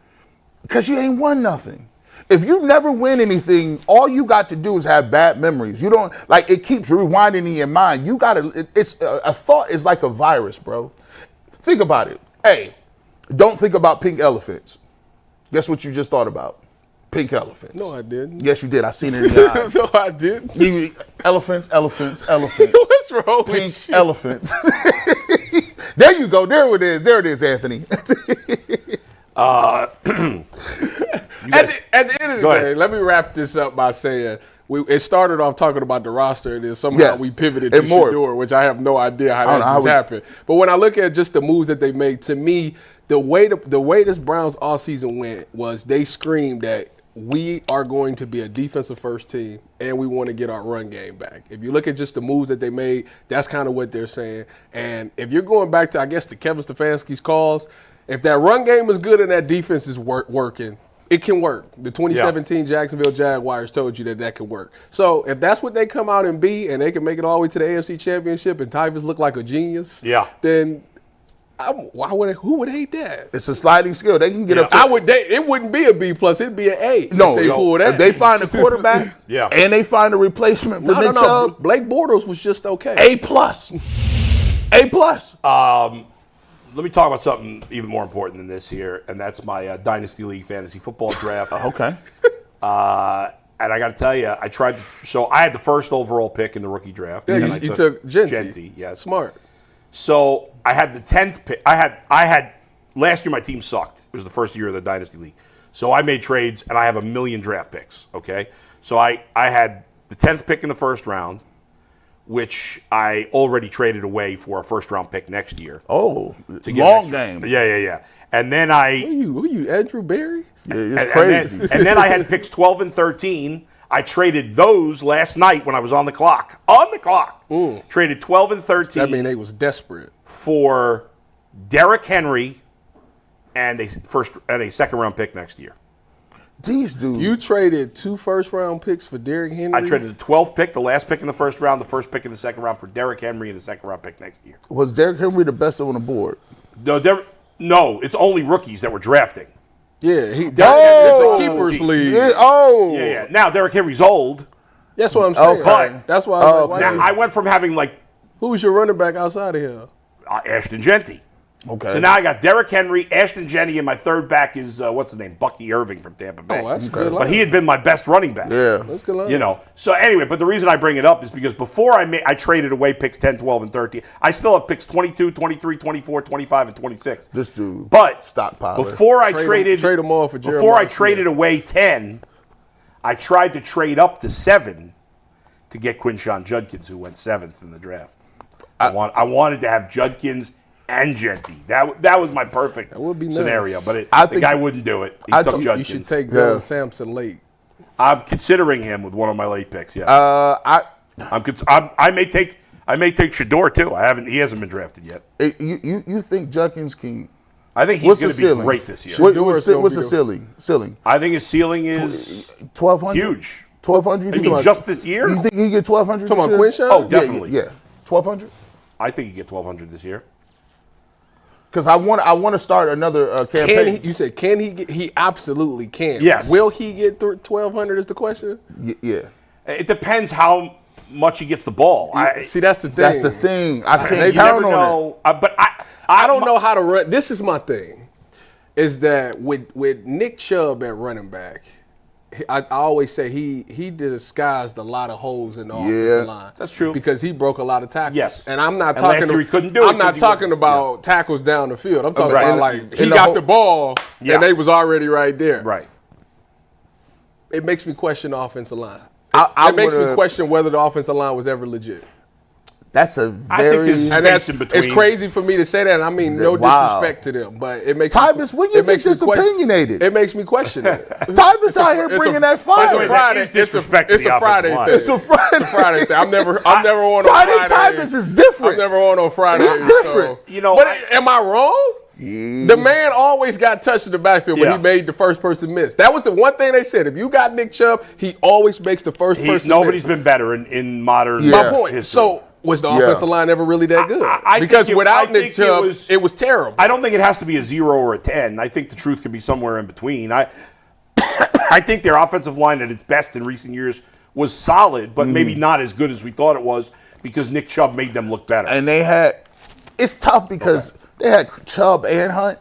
because you ain't won nothing. If you never win anything, all you got to do is have bad memories. You don't like it keeps rewinding in your mind. You got to. It's a thought is like a virus, bro. Think about it. Hey, don't think about pink elephants. Guess what you just thought about? Pink elephants.
No, I didn't.
Yes, you did. I seen it in your eyes.
No, I didn't.
Elephants.
What's wrong
Pink
with you?
elephants. There you go. There it is. There it is, Anthony.
guys-
At the end of the
Go
day,
ahead.
let me wrap this up by saying it started off talking about the roster, and then somehow
Yes.
we pivoted to
It morphed.
Shador, which I have no idea how
I don't know
that
how
just
we-
happened. But when I look at just the moves that they made, to me, the way this Browns offseason went was they screamed that we are going to be a defensive first team and we want to get our run game back. If you look at just the moves that they made, that's kind of what they're saying. And if you're going back to, I guess, to Kevin Stefanski's calls, if that run game is good and that defense is working, it can work. The 2017 Jacksonville Jaguars told you that can work. So if that's what they come out and be, and they can make it all the way to the AFC Championship, and Tyvis look like a genius, then who would hate that?
It's a sliding scale. They can get up to
It wouldn't be a B+, it'd be an A.
No,
if they pull that.
if they find a quarterback and they find a replacement for Nick Chubb,
Blake Bortles was just okay.
A+. A+.
Let me talk about something even more important than this here, and that's my Dynasty League fantasy football draft.
Okay.
And I got to tell you, I had the first overall pick in the rookie draft.
Yeah,
and then
you
I
took Genty.
Genty, yes.
Smart.
So I had the 10th pick. I had last year my team sucked. It was the first year of the Dynasty League. So I made trades, and I have 1 million draft picks, okay? So I had the 10th pick in the first round, which I already traded away for a first-round pick next year.
Oh,
to get
long
extra-
game.
Yeah. And then
Who you, Andrew Barry?
Yeah, it's crazy.
And then I had picks 12 and 13. I traded those last night when I was on the clock. Traded 12 and 13.
That mean they was desperate.
For Derrick Henry and a second-round pick next year.
These dudes.
You traded 2 first-round picks for Derrick Henry?
I traded the 12th pick, the last pick in the first round, the first pick in the second round for Derrick Henry and the second-round pick next year.
Was Derrick Henry the best on the board?
No, it's only rookies that were drafting.
Yeah, it's
Oh!
a keepers league.
Yeah. Now Derrick Henry's old.
That's what I'm saying.
Okay.
That's why I was like,
Now I went from having
who's your running back outside of here?
Ashton Genty.
Okay.
So now I got Derrick Henry, Ashton Genty, and my third back is what's his name, Bucky Irving from Tampa Bay.
Oh, that's a good line.
But he had been my best running back.
Yeah.
That's a good line.
So anyway, but the reason I bring it up is because before I traded away picks 10, 12, and 13, I still have picks 22, 23, 24, 25, and 26.
This dude.
But
stockpiler.
before I
Trade them all for Jeremiah
before I
Smith.
traded away 10, I tried to trade up to 7 to get Quinshon Judkins, who went 7th in the draft. I wanted to have Judkins and Genty. That was my perfect
would be nice.
scenario, but the
think
guy wouldn't do it. He took Judkins.
You should take Dylan Sampson late.
I'm considering him with one of my late picks. Yes. I may take Shador too. He hasn't been drafted yet.
You think Judkins can?
I think he's going to be great this year.
What's the ceiling?
I think his ceiling is
1,200.
huge.
1,200.
You mean just this year?
You think he get 1,200?
Talking about Quinshon?
Oh, definitely.
Yeah. 1,200.
I think he get 1,200 this year.
Because I want to start another campaign.
You said can he get? He absolutely can.
Yes.
Will he get 1,200 is the question?
Yeah.
It depends how much he gets the ball.
See, that's the thing.
That's the thing. I can't
You never
count on
know. But
I don't know how to run. This is my thing, is that with Nick Chubb at running back, I always say he disguised a lot of holes in the offensive line.
That's true.
Because he broke a lot of tackles.
Yes.
And I'm not
And
talking
last year he couldn't do it
I'm not
'cause he
talking
wasn't-
about tackles down the field. I'm talking
Right.
about like he
In the
got
whole-
the ball
Yeah.
and they was already right there.
Right.
It makes me question the offensive line.
I
It makes me
would've-
question whether the offensive line was ever legit.
That's a
I think
very.
this is-
And
Space in between.
it's crazy for me to say that. And I mean, no
Wow.
disrespect to them, but it makes
Tyvis, when you
it makes
get this
me question-
opinionated?
It makes me question it.
Tyvis out here bringing that fire.
It's a Friday.
That is disrespect to
It's
the
a Friday
offensive line.
thing.
It's a Friday.
It's a Friday thing. I'm never on
Friday
on Friday.
Tyvis is different.
I'm never on Friday.
It's different.
You know,
but am I wrong? The man always got touched in the backfield when
Yeah.
he made the first person miss. That was the one thing they said. If you got Nick Chubb, he always makes the first person
nobody's
miss.
been better in modern
Yeah.
My point.
history.
So was the offensive line ever really that good?
I think
because
I
without
think
Nick Chubb, it was terrible.
I don't think it has to be a 0 or a 10. I think the truth could be somewhere in between. I think their offensive line at its best in recent years was solid, but maybe not as good as we thought it was because Nick Chubb made them look better.
And they had. It's tough because they had Chubb and Hunt.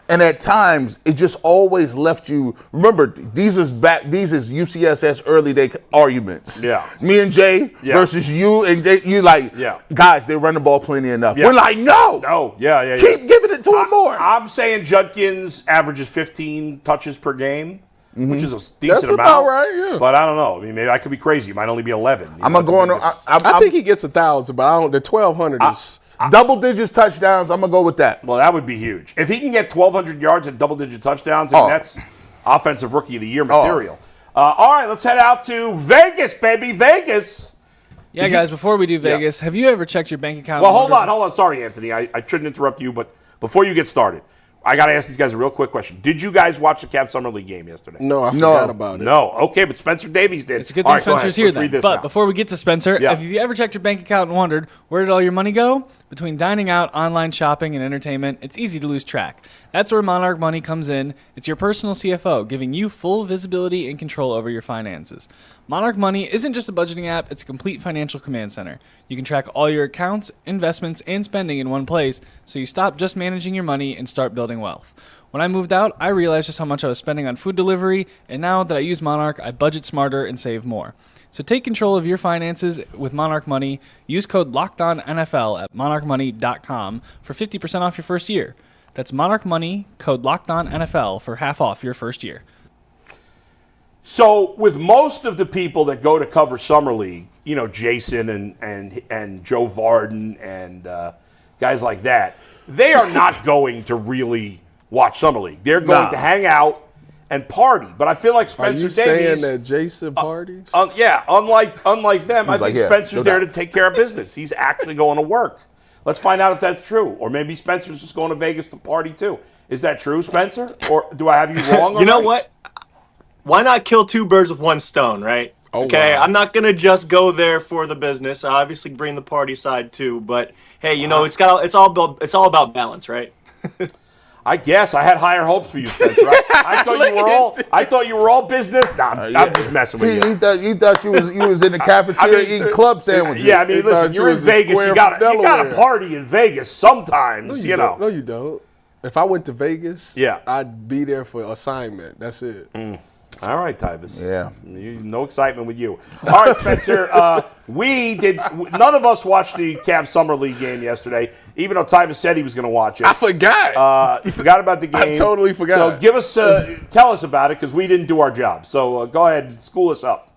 And at times, it just always left you. Remember, these is UCSS early day arguments.
Yeah.
Me and Jay
Yeah.
versus you and Jay. You like,
Yeah.
guys, they run the ball plenty enough.
Yeah.
We're like, no.
Yeah.
Keep giving it to him more.
I'm saying Judkins averages 15 touches per game, which is a decent
That's
amount.
about right, yeah.
But I don't know. I mean, maybe I could be crazy. It might only be 11.
I'm going to go on.
I think he gets 1,000, but I don't. The 1,200 is.
Double digits touchdowns. I'm going to go with that.
Well, that would be huge. If he can get 1,200 yards and double-digit touchdowns, I mean, that's offensive rookie of the year material. All right, let's head out to Vegas, baby. Vegas.
Yeah, guys, before we do Vegas, have you ever checked your bank account?
Well, hold on. Sorry, Anthony. I shouldn't interrupt you, but before you get started, I got to ask these guys a real quick question. Did you guys watch the Cavs Summer League game yesterday?
No, I forgot about it.
No. Okay, but Spencer Davies did.
It's a good
All
thing
right, go
Spencer's
ahead.
here
Let's read
then.
this
But
now.
before we get to Spencer,
Yeah.
have you ever checked your bank account and wondered where did all your money go? Between dining out, online shopping, and entertainment, it's easy to lose track. That's where Monarch Money comes in. It's your personal CFO, giving you full visibility and control over your finances. Monarch Money isn't just a budgeting app, it's a complete financial command center. You can track all your accounts, investments, and spending in one place, so you stop just managing your money and start building wealth. When I moved out, I realized just how much I was spending on food delivery, and now that I use Monarch, I budget smarter and save more. So take control of your finances with Monarch Money. Use code LOCKEDONNFL at monarchmoney.com for 50% off your first year. That's Monarch Money, code LOCKEDONNFL for half off your first year.
So with most of the people that go to cover Summer League, you know, Jason and Joe Varden and guys like that, they are not going to really watch Summer League. They're going to hang out and party. But I feel like
Are
Spencer
you saying
Davies,
that Jason parties?
unlike them, I think
like, yeah,
Spencer's
no
there
doubt.
to take care of business. He's actually going to work. Let's find out if that's true. Or maybe Spencer's just going to Vegas to party too. Is that true, Spencer? Or do I have you wrong?
You know
already?
what? Why not kill two birds with one stone, right?
Oh,
Okay,
wow.
I'm not gonna just go there for the business. I obviously bring the party side too, but hey, you know it's all about balance, right?
I guess I had higher hopes for you, Spencer. I thought you were all business. Nah, I'm just messing with you.
He thought you was in the cafeteria eating club sandwiches.
Yeah, I mean, listen,
thought
you're
you
in
was a
Vegas.
square
You got
from
to
Delaware.
party in Vegas sometimes. You know.
No, you don't. If I went to Vegas,
Yeah.
I'd be there for assignment. That's it.
All right, Tyvis.
Yeah.
No excitement with you. All right, Spencer. None of us watched the Cavs Summer League game yesterday, even though Tyvis said he was going to watch it.
I forgot.
You forgot about the game.
I totally forgot.
So give us, tell us about it because we didn't do our job. So go ahead and school us up.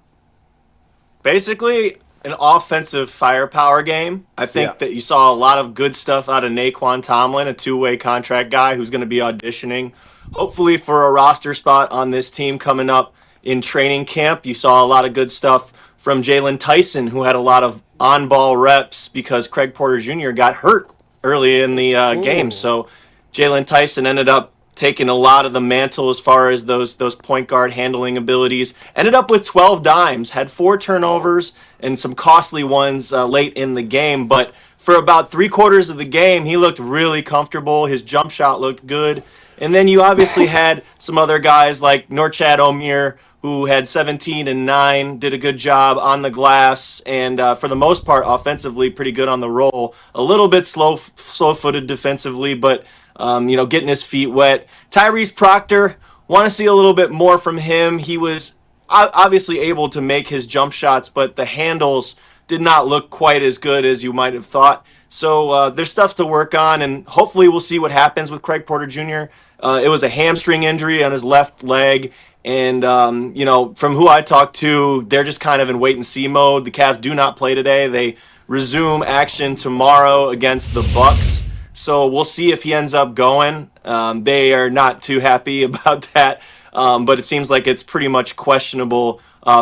Basically, an offensive firepower game. I think that you saw a lot of good stuff out of Naquin Tomlin, a two-way contract guy who's going to be auditioning, hopefully for a roster spot on this team coming up in training camp. You saw a lot of good stuff from Jalen Tyson, who had a lot of on-ball reps because Craig Porter Jr. got hurt early in the game. So Jalen Tyson ended up taking a lot of the mantle as far as those point guard handling abilities. Ended up with 12 dimes, had 4 turnovers and some costly ones late in the game. But for about 3/4 of the game, he looked really comfortable. His jump shot looked good. And then you obviously had some other guys like Norchad Omir, who had 17 and 9, did a good job on the glass, and for the most part, offensively, pretty good on the roll. A little bit slow-footed defensively, but getting his feet wet. Tyrese Proctor Want to see a little bit more from him. He was obviously able to make his jump shots, but the handles did not look quite as good as you might have thought. So there's stuff to work on, and hopefully we'll see what happens with Craig Porter Jr. It was a hamstring injury on his left leg, and from who I talked to, they're just kind of in wait-and-see mode. The Cavs do not play today. They resume action tomorrow against the Bucks. So we'll see if he ends up going. They are not too happy about that, but it seems like it's pretty much questionable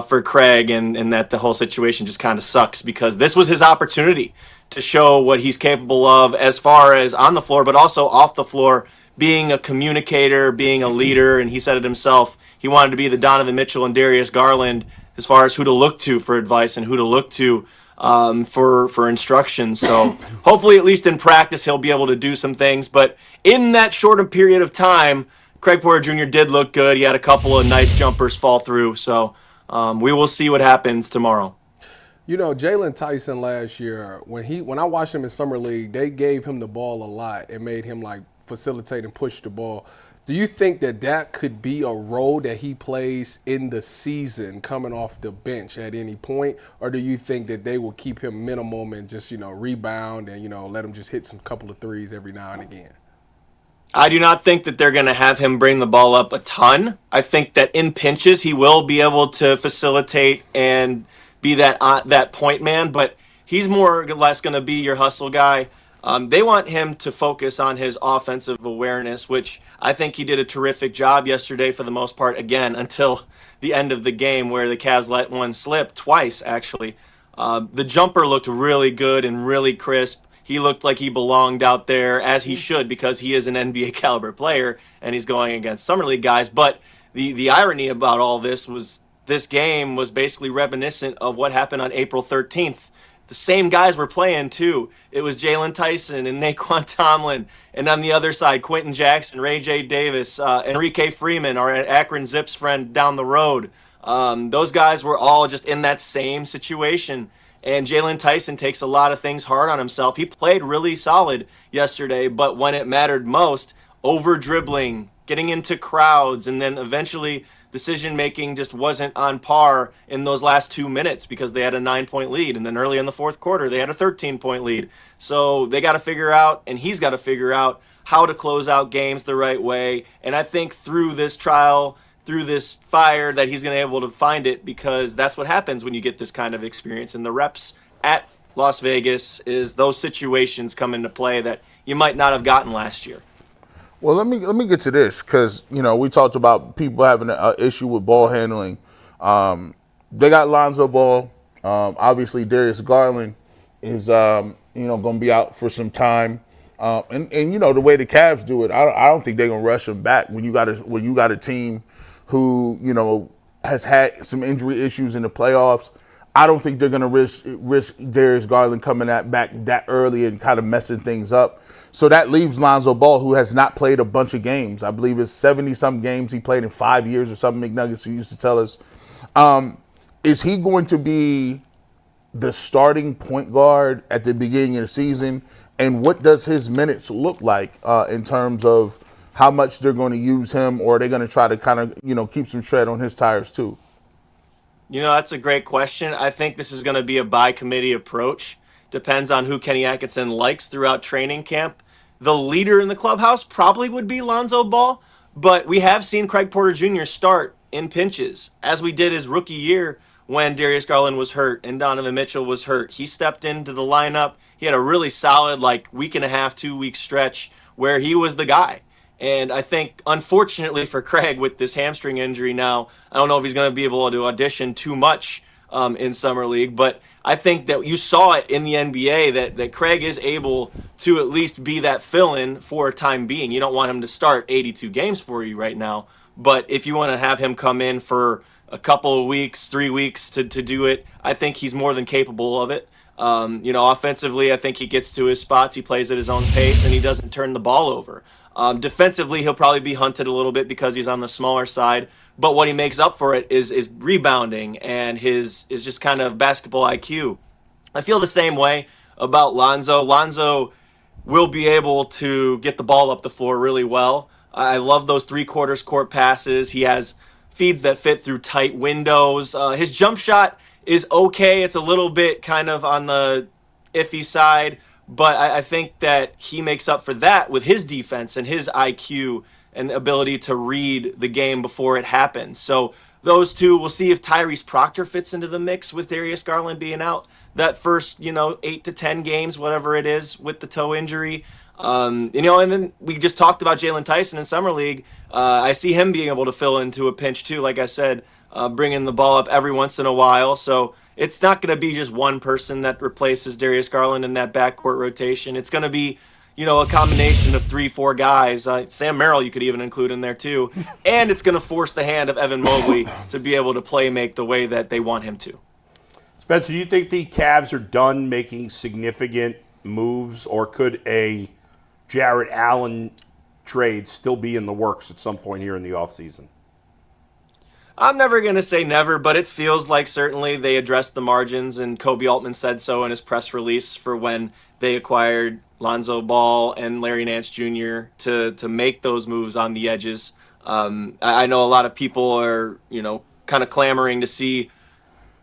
for Craig, and that the whole situation just kind of sucks because this was his opportunity to show what he's capable of as far as on the floor, but also off the floor, being a communicator, being a leader, and he said it himself. He wanted to be the Donovan Mitchell and Darius Garland as far as who to look to for advice and who to look to for instruction. So hopefully, at least in practice, he'll be able to do some things. But in that shorter period of time, Craig Porter Jr. did look good. He had a couple of nice jumpers fall through. So we will see what happens tomorrow.
Jalen Tyson last year, when I watched him in Summer League, they gave him the ball a lot and made him facilitate and push the ball. Do you think that could be a role that he plays in the season coming off the bench at any point? Or do you think that they will keep him minimum and just, rebound and, let him just hit some couple of threes every now and again?
I do not think that they're going to have him bring the ball up a ton. I think that in pinches, he will be able to facilitate and be that point man, but he's more or less going to be your hustle guy. They want him to focus on his offensive awareness, which I think he did a terrific job yesterday for the most part, again, until the end of the game where the Cavs let one slip twice, actually. The jumper looked really good and really crisp. He looked like he belonged out there, as he should, because he is an NBA caliber player and he's going against Summer League guys. But the irony about all this was this game was basically reminiscent of what happened on April 13th. The same guys were playing, too. It was Jalen Tyson and Naquin Tomlin. And on the other side, Quentin Jackson, Ray J. Davis, Enrique Freeman, our Akron Zips friend down the road. Those guys were all just in that same situation. And Jalen Tyson takes a lot of things hard on himself. He played really solid yesterday, but when it mattered most, over-dribbling, getting into crowds, and then eventually decision-making just wasn't on par in those last 2 minutes because they had a 9-point lead. And then early in the fourth quarter, they had a 13-point lead. So they got to figure out, and he's got to figure out, how to close out games the right way. And I think through this trial, through this fire, that he's going to be able to find it, because that's what happens when you get this kind of experience. And the reps at Las Vegas is those situations come into play that you might not have gotten last year.
Well, let me get to this, because we talked about people having an issue with ball handling. They got Lonzo Ball. Obviously, Darius Garland is going to be out for some time. And the way the Cavs do it, I don't think they're going to rush him back when you got a team who has had some injury issues in the playoffs. I don't think they're going to risk Darius Garland coming back that early and kind of messing things up. So that leaves Lonzo Ball, who has not played a bunch of games. I believe it's 70-some games he played in 5 years or something, McNuggets used to tell us. Is he going to be the starting point guard at the beginning of the season? And what does his minutes look like in terms of how much they're going to use him, or are they going to try to kind of, keep some tread on his tires too?
That's a great question. I think this is going to be a by-committee approach. Depends on who Kenny Atkinson likes throughout training camp. The leader in the clubhouse probably would be Lonzo Ball, but we have seen Craig Porter Jr. start in pinches, as we did his rookie year when Darius Garland was hurt and Donovan Mitchell was hurt. He stepped into the lineup. He had a really solid week and a half, 2 week stretch where he was the guy. And I think, unfortunately for Craig, with this hamstring injury now, I don't know if he's going to be able to audition too much in Summer League, but I think that you saw it in the NBA that Craig is able to at least be that fill-in for a time being. You don't want him to start 82 games for you right now, but if you want to have him come in for a couple of weeks, 3 weeks to do it, I think he's more than capable of it. Offensively, I think he gets to his spots, he plays at his own pace, and he doesn't turn the ball over. Defensively, he'll probably be hunted a little bit because he's on the smaller side, but what he makes up for it is rebounding and is just kind of basketball IQ. I feel the same way about Lonzo. Lonzo will be able to get the ball up the floor really well. I love those 3/4 court passes. He has feeds that fit through tight windows. His jump shot is okay. It's a little bit kind of on the iffy side, but I think that he makes up for that with his defense and his IQ and ability to read the game before it happens. So those two, we'll see if Tyrese Proctor fits into the mix with Darius Garland being out that first, 8 to 10 games, whatever it is, with the toe injury. And then we just talked about Jalen Tyson in Summer League. I see him being able to fill into a pinch too, like I said, bringing the ball up every once in a while. So it's not going to be just one person that replaces Darius Garland in that backcourt rotation. It's going to be, a combination of 3-4 guys. Sam Merrill you could even include in there too. And it's going to force the hand of Evan Mobley to be able to play make the way that they want him to.
Spencer, do you think the Cavs are done making significant moves, or could a Jarrett Allen trade still be in the works at some point here in the offseason?
I'm never going to say never, but it feels like certainly they addressed the margins, and Kobe Altman said so in his press release for when they acquired Lonzo Ball and Larry Nance Jr. to make those moves on the edges. I know a lot of people are, kind of clamoring to see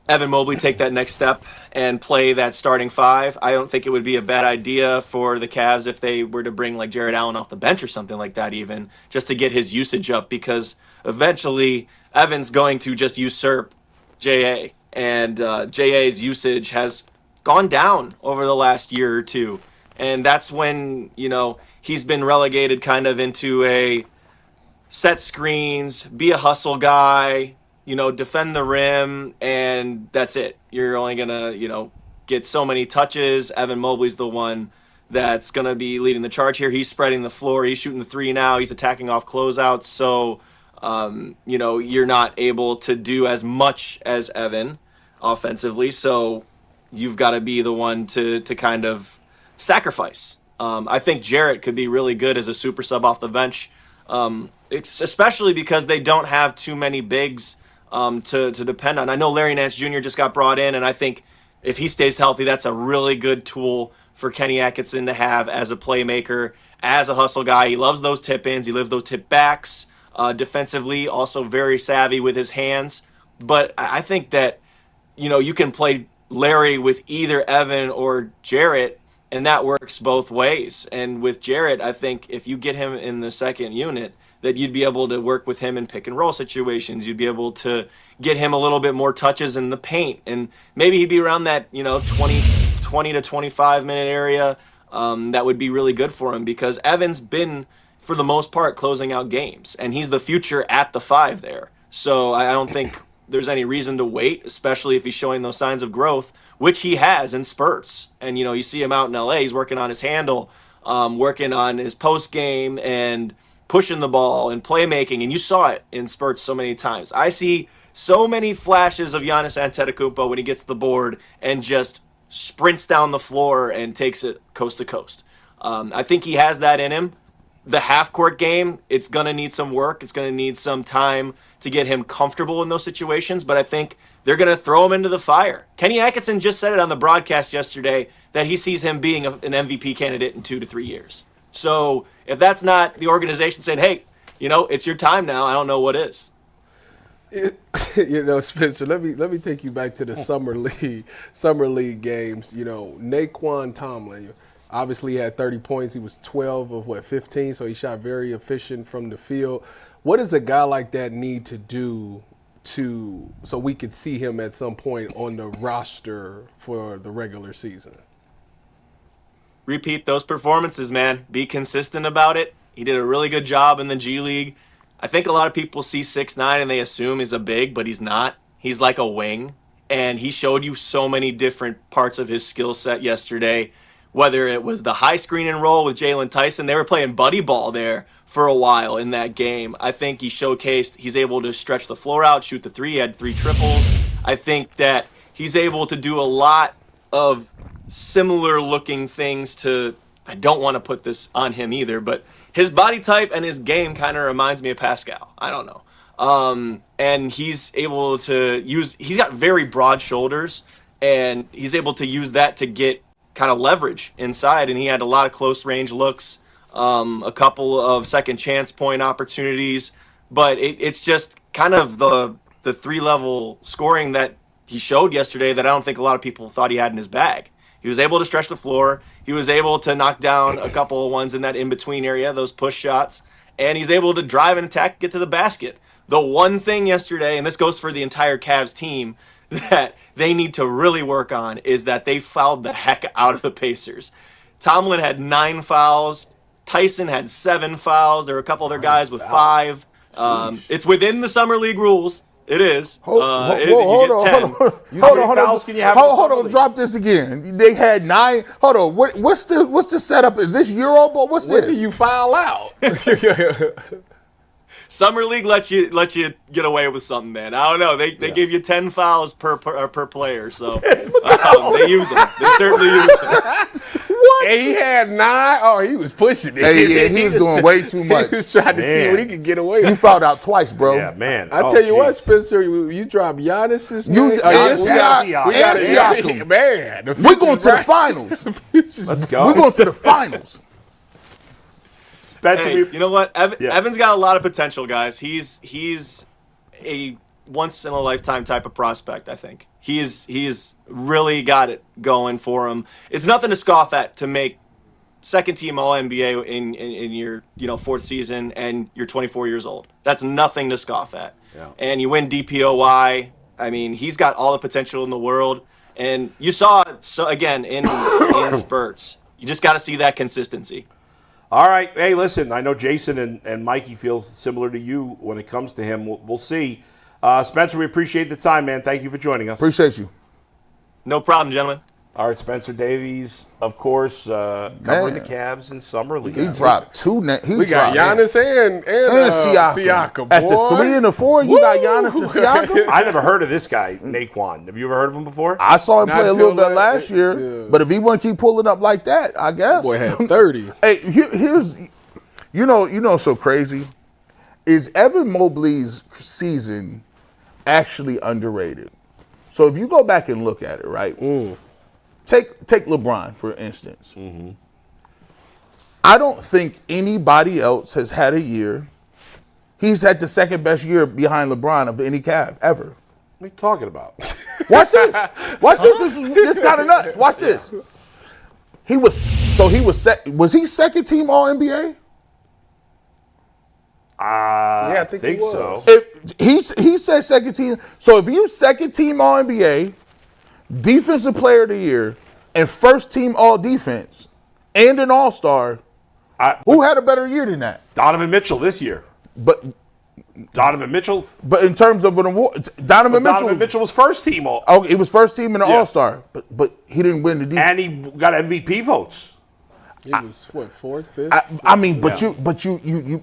Evan Mobley take that next step and play that starting five. I don't think it would be a bad idea for the Cavs if they were to bring like Jarrett Allen off the bench or something like that, even just to get his usage up, because eventually Evan's going to just usurp J.A. And J.A.'s usage has gone down over the last year or two. And that's when, he's been relegated kind of into a set screens, be a hustle guy, defend the rim, and that's it. You're only going to, get so many touches. Evan Mobley's the one that's going to be leading the charge here. He's spreading the floor. He's shooting the three now. He's attacking off closeouts. So, you're not able to do as much as Evan offensively. So you've got to be the one to kind of sacrifice. I think Jarrett could be really good as a super sub off the bench, especially because they don't have too many bigs to depend on. I know Larry Nance Jr. just got brought in, and I think if he stays healthy, that's a really good tool for Kenny Atkinson to have as a playmaker, as a hustle guy. He loves those tip-ins. He loves those tip-backs. Defensively, also very savvy with his hands. But I think that, you can play Larry with either Evan or Jarrett, and that works both ways. And with Jarrett, I think if you get him in the second unit, that you'd be able to work with him in pick and roll situations. You'd be able to get him a little bit more touches in the paint, and maybe he'd be around that 20 to 25 minute area. That would be really good for him, because Evan's been, for the most part, closing out games, and he's the future at the five there. So I don't think there's any reason to wait, especially if he's showing those signs of growth, which he has in spurts. And you see him out in LA, he's working on his handle, working on his post game, and pushing the ball and playmaking, and you saw it in spurts so many times. I see so many flashes of Giannis Antetokounmpo when he gets the board and just sprints down the floor and takes it coast to coast. I think he has that in him. The half-court game, it's going to need some work. It's going to need some time to get him comfortable in those situations, but I think they're going to throw him into the fire. Kenny Atkinson just said it on the broadcast yesterday that he sees him being an MVP candidate in 2 to 3 years. So if that's not the organization saying, hey, it's your time now, I don't know what is.
Spencer, let me take you back to the summer league games. Naquin Tomlin obviously had 30 points. He was 12 of 15, so he shot very efficient from the field. What does a guy like that need to do so we could see him at some point on the roster for the regular season?
Repeat those performances, man. Be consistent about it. He did a really good job in the G League. I think a lot of people see 6'9" and they assume he's a big, but he's not. He's like a wing, and he showed you so many different parts of his skill set yesterday, whether it was the high screen and roll with Jalen Tyson. They were playing buddy ball there for a while in that game. I think he showcased he's able to stretch the floor out, shoot the three. He had 3 triples. I think that he's able to do a lot of similar looking things to, I don't want to put this on him either, but his body type and his game kind of reminds me of Pascal. I don't know. And he's able to he's got very broad shoulders, and he's able to use that to get kind of leverage inside, and he had a lot of close range looks. a couple of second chance point opportunities, but it's just kind of the 3-level scoring that he showed yesterday that I don't think a lot of people thought he had in his bag. He was able to stretch the floor. He was able to knock down a couple of ones in that in-between area, those push shots, and he's able to drive and attack, get to the basket. The one thing yesterday, and this goes for the entire Cavs team, that they need to really work on is that they fouled the heck out of the Pacers. Tomlin had 9 fouls. Tyson had 7 fouls. There were a couple other guys with 5. It's within the summer league rules. It is.
Hold on. Drop this again. They had 9. Hold on. What's the setup? Is this Euro Bowl? What's this?
When do you foul out?
Summer league lets you get away with something, man. I don't know. They give you 10 fouls per player, so they use them. They certainly use them.
What?
And he had 9. Oh, he was pushing it.
Hey, yeah, he was doing way too much.
He was trying to see what he could get away with.
You fouled out twice, bro.
Yeah, man.
I tell you what, Spencer, you dropped Giannis's name.
Siakam.
Man,
we're going to the finals.
Let's go.
We're going to the finals.
Hey, you know what? Evan's got a lot of potential, guys. He's a once-in-a-lifetime type of prospect, I think. He's really got it going for him. It's nothing to scoff at to make second-team All-NBA in your 4th season and you're 24 years old. That's nothing to scoff at. Yeah. And you win DPOY. I mean, he's got all the potential in the world. And you saw it, again, in spurts. You just got to see that consistency.
All right. Hey, listen, I know Jason and Mikey feels similar to you when it comes to him. We'll see. Spencer, we appreciate the time, man. Thank you for joining us.
Appreciate you.
No problem, gentlemen.
All right, Spencer Davies, of course, covering the Cavs in Summer League.
He dropped 2.
We got Giannis and Siakam.
At the 3 and the 4, you got Giannis and Siakam?
I never heard of this guy, Naquin. Have you ever heard of him before?
I saw him play a little bit last year, but if he want to keep pulling up like that, I guess.
Boy had 30.
Hey, here's, so crazy is Evan Mobley's season actually underrated. So if you go back and look at it, right? Take LeBron, for instance. Mm-hmm. I don't think anybody else has had a year. He's had the second best year behind LeBron of any Cav ever.
What are you talking about?
Watch this. Watch this. This kind of nuts. Watch this. Was he second team All-NBA?
I think so.
He said second team. So if you second team All-NBA, Defensive Player of the Year, and first team All-Defense, and an All-Star, who had a better year than that?
Donovan Mitchell this year.
But
in terms of an award, Donovan Mitchell was first team All.
Okay, he was first team and an All-Star, but he didn't win the defense.
And he got MVP votes.
He was fourth, fifth.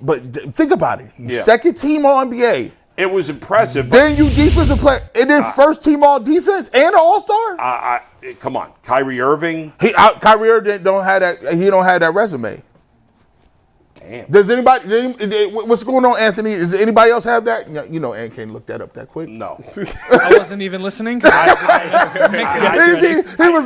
But think about it. Second team All-NBA.
It was impressive.
Then you defensive player, and then first team All-Defense and an All-Star.
Come on, Kyrie Irving.
Kyrie Irving don't have that. He don't have that resume.
Damn.
Does anybody? What's going on, Anthony? Does anybody else have that? You know, Ann can't look that up that quick.
No.
I wasn't even listening.
He was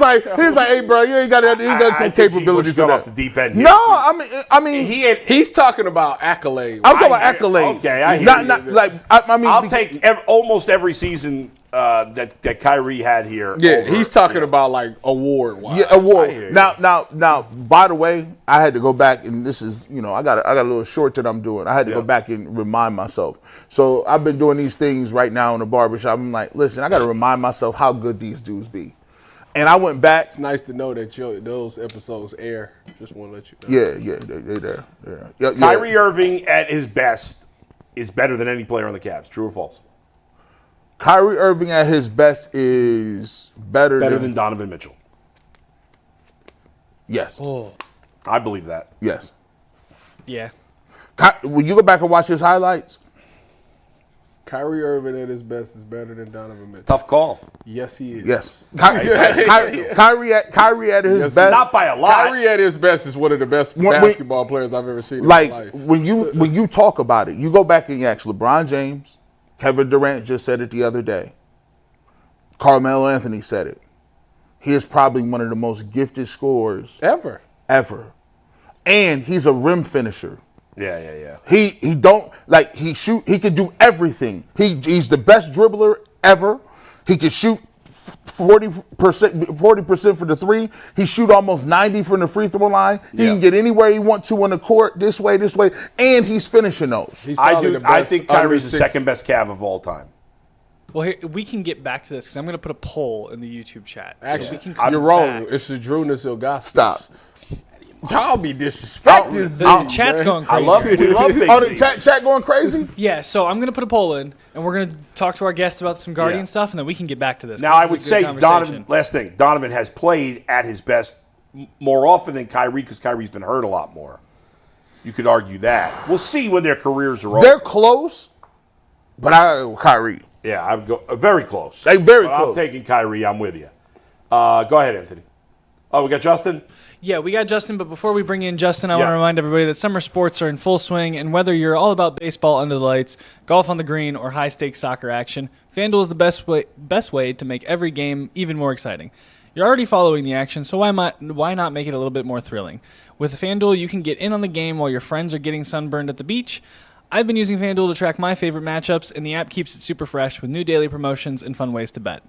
like, hey, bro, you ain't got that. You got the capabilities
of that.
Off
the deep end. Here.
No, I mean,
he's talking about accolades.
I'm talking about accolades.
Okay, I hear
not
you.
like I mean.
I'll take almost every season that Kyrie had here.
Yeah, he's talking about like award-wise.
Yeah, award. Now, by the way, I had to go back, and this is, I got a little short that I'm doing. I had to go back and remind myself. So I've been doing these things right now in the barbershop. I'm like, listen, I got to remind myself how good these dudes be. And I went back.
It's nice to know that those episodes air. Just want to let you know.
Yeah, they're there. Yeah.
Kyrie Irving at his best is better than any player on the Cavs. True or false?
Kyrie Irving at his best is better
than Donovan Mitchell.
Yes.
Oh.
I believe that.
Yes.
Yeah.
When you go back and watch his highlights,
Kyrie Irving at his best is better than Donovan Mitchell.
Tough call.
Yes, he is.
Yes. Kyrie at his best.
Not by a lot.
Kyrie at his best is one of the best basketball players I've ever seen in my life.
When you talk about it, you go back and you ask LeBron James, Kevin Durant just said it the other day. Carmelo Anthony said it. He is probably one of the most gifted scorers
ever.
and he's a rim finisher.
Yeah.
He don't like he shoot. He could do everything. He's the best dribbler ever. He could shoot 40% for the three. He shoot almost 90 from the free throw line. He can get anywhere he wants to on the court, this way, and he's finishing those.
I think Kyrie's the second best Cav of all time.
Well, here, we can get back to this because I'm going to put a poll in the YouTube chat.
Actually,
so we can
you're wrong. It's the Drunus Augustus.
Stop.
Y'all be disrespecting
the chat's going crazy.
We love Big
Oh,
Z.
the chat going crazy?
Yeah, so I'm going to put a poll in, and we're going to talk to our guest about some Guardian stuff, and then we can get back to this.
Now, I would say Donovan has played at his best more often than Kyrie because Kyrie's been hurt a lot more. You could argue that. We'll see when their careers are over.
They're close, but Kyrie.
Yeah, I would go very close.
They very close.
I'm taking Kyrie. I'm with you. Go ahead, Anthony. Oh, we got Justin?
Yeah, we got Justin, but before we bring in Justin, I want to remind everybody that summer sports are in full swing, and whether you're all about baseball under the lights, golf on the green, or high-stakes soccer action, FanDuel is the best way to make every game even more exciting. You're already following the action, so why not make it a little bit more thrilling? With FanDuel, you can get in on the game while your friends are getting sunburned at the beach. I've been using FanDuel to track my favorite matchups, and the app keeps it super fresh with new daily promotions and fun ways to bet.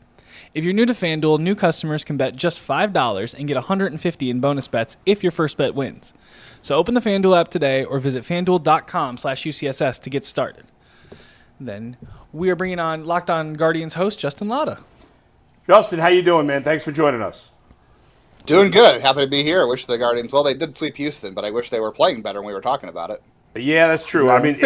If you're new to FanDuel, new customers can bet just $5 and get $150 in bonus bets if your first bet wins. So open the FanDuel app today or visit FanDuel.com/UCSS to get started. Then we are bringing on Locked On Guardians host Justin Lada.
Justin, how you doing, man? Thanks for joining us.
Doing good. Happy to be here. I wish the Guardians, well, they did sweep Houston, but I wish they were playing better when we were talking about it.
Yeah, that's true. I mean,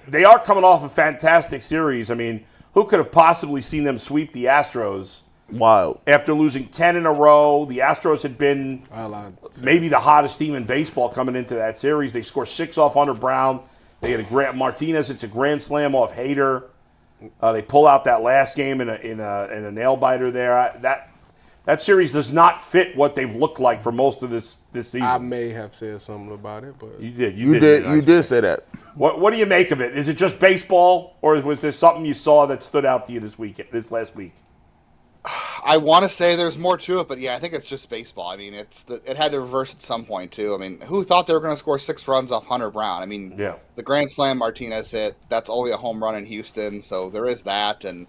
they are coming off a fantastic series. I mean, who could have possibly seen them sweep the Astros?
Wild.
After losing 10 in a row, the Astros had been maybe the hottest team in baseball coming into that series. They score 6 off Hunter Brown. They get a Martinez. It's a grand slam off Hader. They pull out that last game in a nail biter there. That series does not fit what they've looked like for most of this season.
I may have said something about it, but
you did.
You did say that.
What do you make of it? Is it just baseball, or was there something you saw that stood out to you this last week?
I want to say there's more to it, but yeah, I think it's just baseball. I mean, it had to reverse at some point too. I mean, who thought they were going to score 6 runs off Hunter Brown? I mean, the grand slam Martinez hit, that's only a home run in Houston, so there is that, and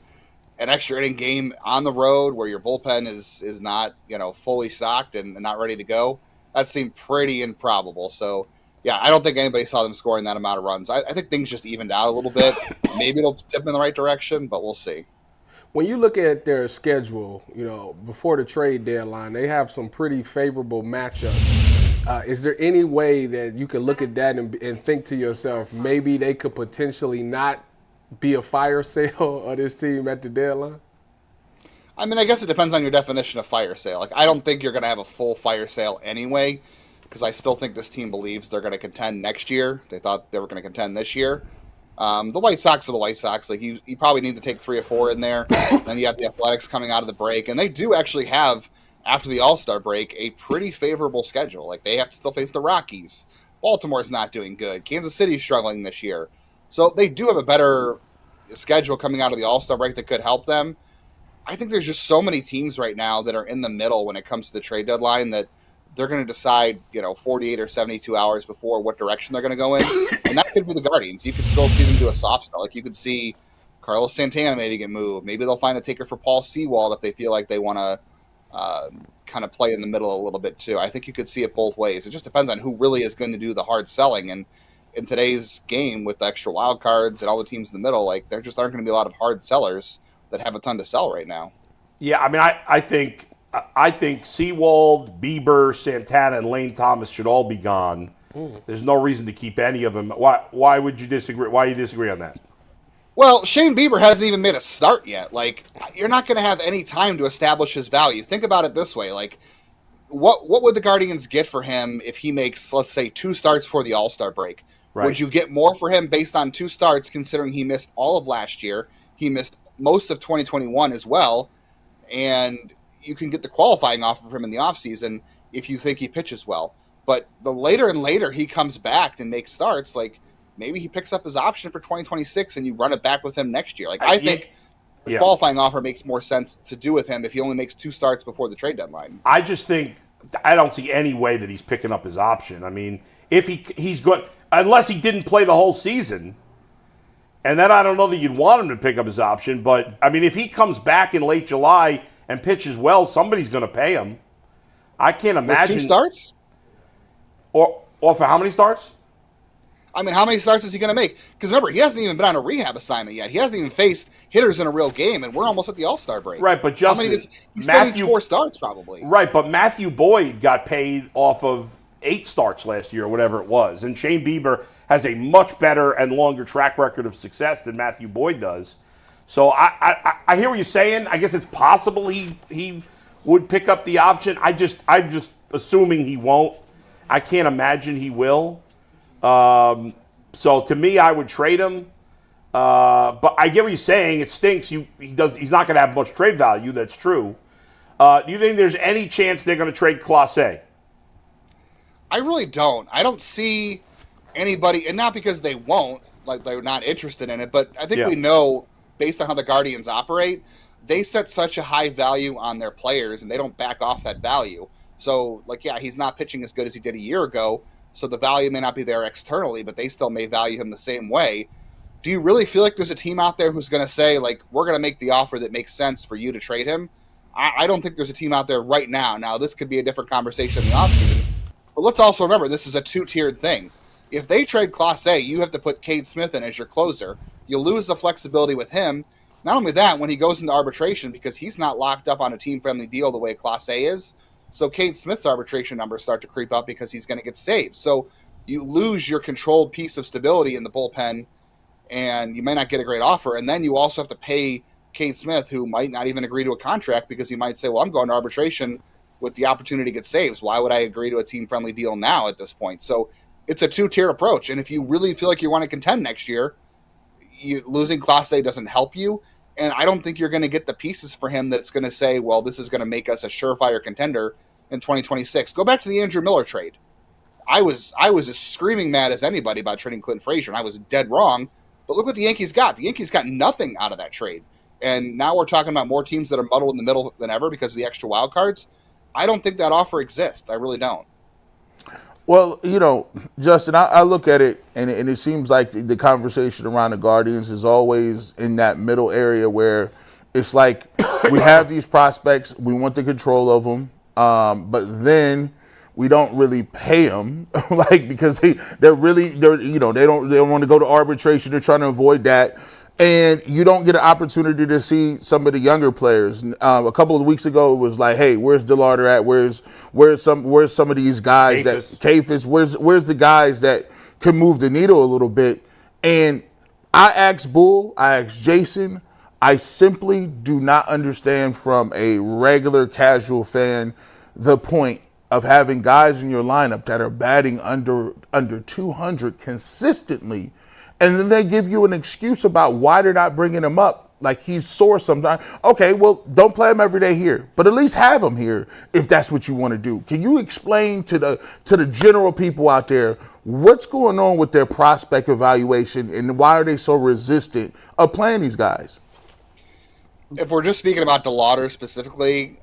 an extra inning game on the road where your bullpen is not fully stocked and not ready to go. That seemed pretty improbable. So yeah, I don't think anybody saw them scoring that amount of runs. I think things just evened out a little bit. Maybe it'll tip in the right direction, but we'll see.
When you look at their schedule, before the trade deadline, they have some pretty favorable matchups. Is there any way that you can look at that and think to yourself, maybe they could potentially not be a fire sale of this team at the deadline?
I mean, I guess it depends on your definition of fire sale. Like, I don't think you're going to have a full fire sale anyway, because I still think this team believes they're going to contend next year. They thought they were going to contend this year. The White Sox are the White Sox. Like, you probably need to take 3 or 4 in there. Then you have the Athletics coming out of the break, and they do actually have, after the All-Star break, a pretty favorable schedule. Like, they have to still face the Rockies. Baltimore's not doing good. Kansas City's struggling this year. So they do have a better schedule coming out of the All-Star break that could help them. I think there's just so many teams right now that are in the middle when it comes to the trade deadline that they're going to decide, 48 or 72 hours before what direction they're going to go in. And that could be the Guardians. You could still see them do a soft sell. Like, you could see Carlos Santana maybe get moved. Maybe they'll find a taker for Paul Sewald if they feel like they want to kind of play in the middle a little bit too. I think you could see it both ways. It just depends on who really is going to do the hard selling. And in today's game with the extra wild cards and all the teams in the middle, like, there just aren't going to be a lot of hard sellers that have a ton to sell right now. Yeah,
I mean, I think Sewald, Bieber, Santana, and Lane Thomas should all be gone. There's no reason to keep any of them. Why would you disagree? Why do you disagree on that?
Well, Shane Bieber hasn't even made a start yet. Like, you're not going to have any time to establish his value. Think about it this way. Like, what would the Guardians get for him if he makes, let's say, 2 starts for the All-Star break? Right. Would you get more for him based on 2 starts, considering he missed all of last year? He missed most of 2021 as well. And you can get the qualifying offer for him in the offseason if you think he pitches well. But the later and later he comes back and makes starts, like, maybe he picks up his option for 2026 and you run it back with him next year. Like, I think the qualifying offer makes more sense to do with him if he only makes 2 starts before the trade deadline.
I just think I don't see any way that he's picking up his option. I mean, if he's good, unless he didn't play the whole season, and then I don't know that you'd want him to pick up his option. But, I mean, if he comes back in late July and pitches well, somebody's going to pay him. I can't imagine.
With 2 starts?
Or for how many starts?
I mean, how many starts is he going to make? Because remember, he hasn't even been on a rehab assignment yet. He hasn't even faced hitters in a real game, and we're almost at the All-Star break.
Right, but Justin,
he still needs 4 starts probably.
Right, but Matthew Boyd got paid off of 8 starts last year, or whatever it was, and Shane Bieber has a much better and longer track record of success than Matthew Boyd does. So I hear what you're saying. I guess it's possible he would pick up the option. I'm just assuming he won't. I can't imagine he will. So to me, I would trade him. But I get what you're saying. It stinks. He's not going to have much trade value. That's true. Do you think there's any chance they're going to trade Clase?
I really don't. I don't see anybody, and not because they won't, like they're not interested in it, but I think we know, based on how the Guardians operate, they set such a high value on their players, and they don't back off that value. So, he's not pitching as good as he did a year ago, so the value may not be there externally, but they still may value him the same way. Do you really feel like there's a team out there who's going to say, we're going to make the offer that makes sense for you to trade him? I don't think there's a team out there right now. Now, this could be a different conversation in the offseason, but let's also remember this is a 2-tiered thing. If they trade Clase, you have to put Cade Smith in as your closer. You lose the flexibility with him. Not only that, when he goes into arbitration, because he's not locked up on a team-friendly deal the way Clase is, so Cade Smith's arbitration numbers start to creep up because he's going to get saved. So you lose your controlled piece of stability in the bullpen, and you may not get a great offer. And then you also have to pay Cade Smith, who might not even agree to a contract because he might say, well, I'm going to arbitration with the opportunity to get saves. Why would I agree to a team-friendly deal now at this point? So it's a 2-tier approach. And if you really feel like you want to contend next year, losing Clase doesn't help you. And I don't think you're going to get the pieces for him that's going to say, well, this is going to make us a surefire contender in 2026. Go back to the Andrew Miller trade. I was as screaming mad as anybody about trading Clinton Frazier, and I was dead wrong. But look what the Yankees got. The Yankees got nothing out of that trade. And now we're talking about more teams that are muddled in the middle than ever because of the extra wild cards. I don't think that offer exists. I really don't.
Well, Justin, I look at it, and it seems like the conversation around the Guardians is always in that middle area where it's like we have these prospects, we want the control of them, but then we don't really pay them, because they don't want to go to arbitration. They're trying to avoid that. And you don't get an opportunity to see some of the younger players. A couple of weeks ago, it was like, hey, where's DeLarder at? Where's some of these guys Kafis? Where's the guys that can move the needle a little bit? And I asked Bull, I asked Jason, I simply do not understand from a regular casual fan the point of having guys in your lineup that are batting under 200 consistently. And then they give you an excuse about why they're not bringing him up. Like he's sore sometimes. Okay, well, don't play him every day here, but at least have him here if that's what you want to do. Can you explain to the general people out there what's going on with their prospect evaluation and why are they so resistant of playing these guys?
If we're just speaking about DeLauder specifically,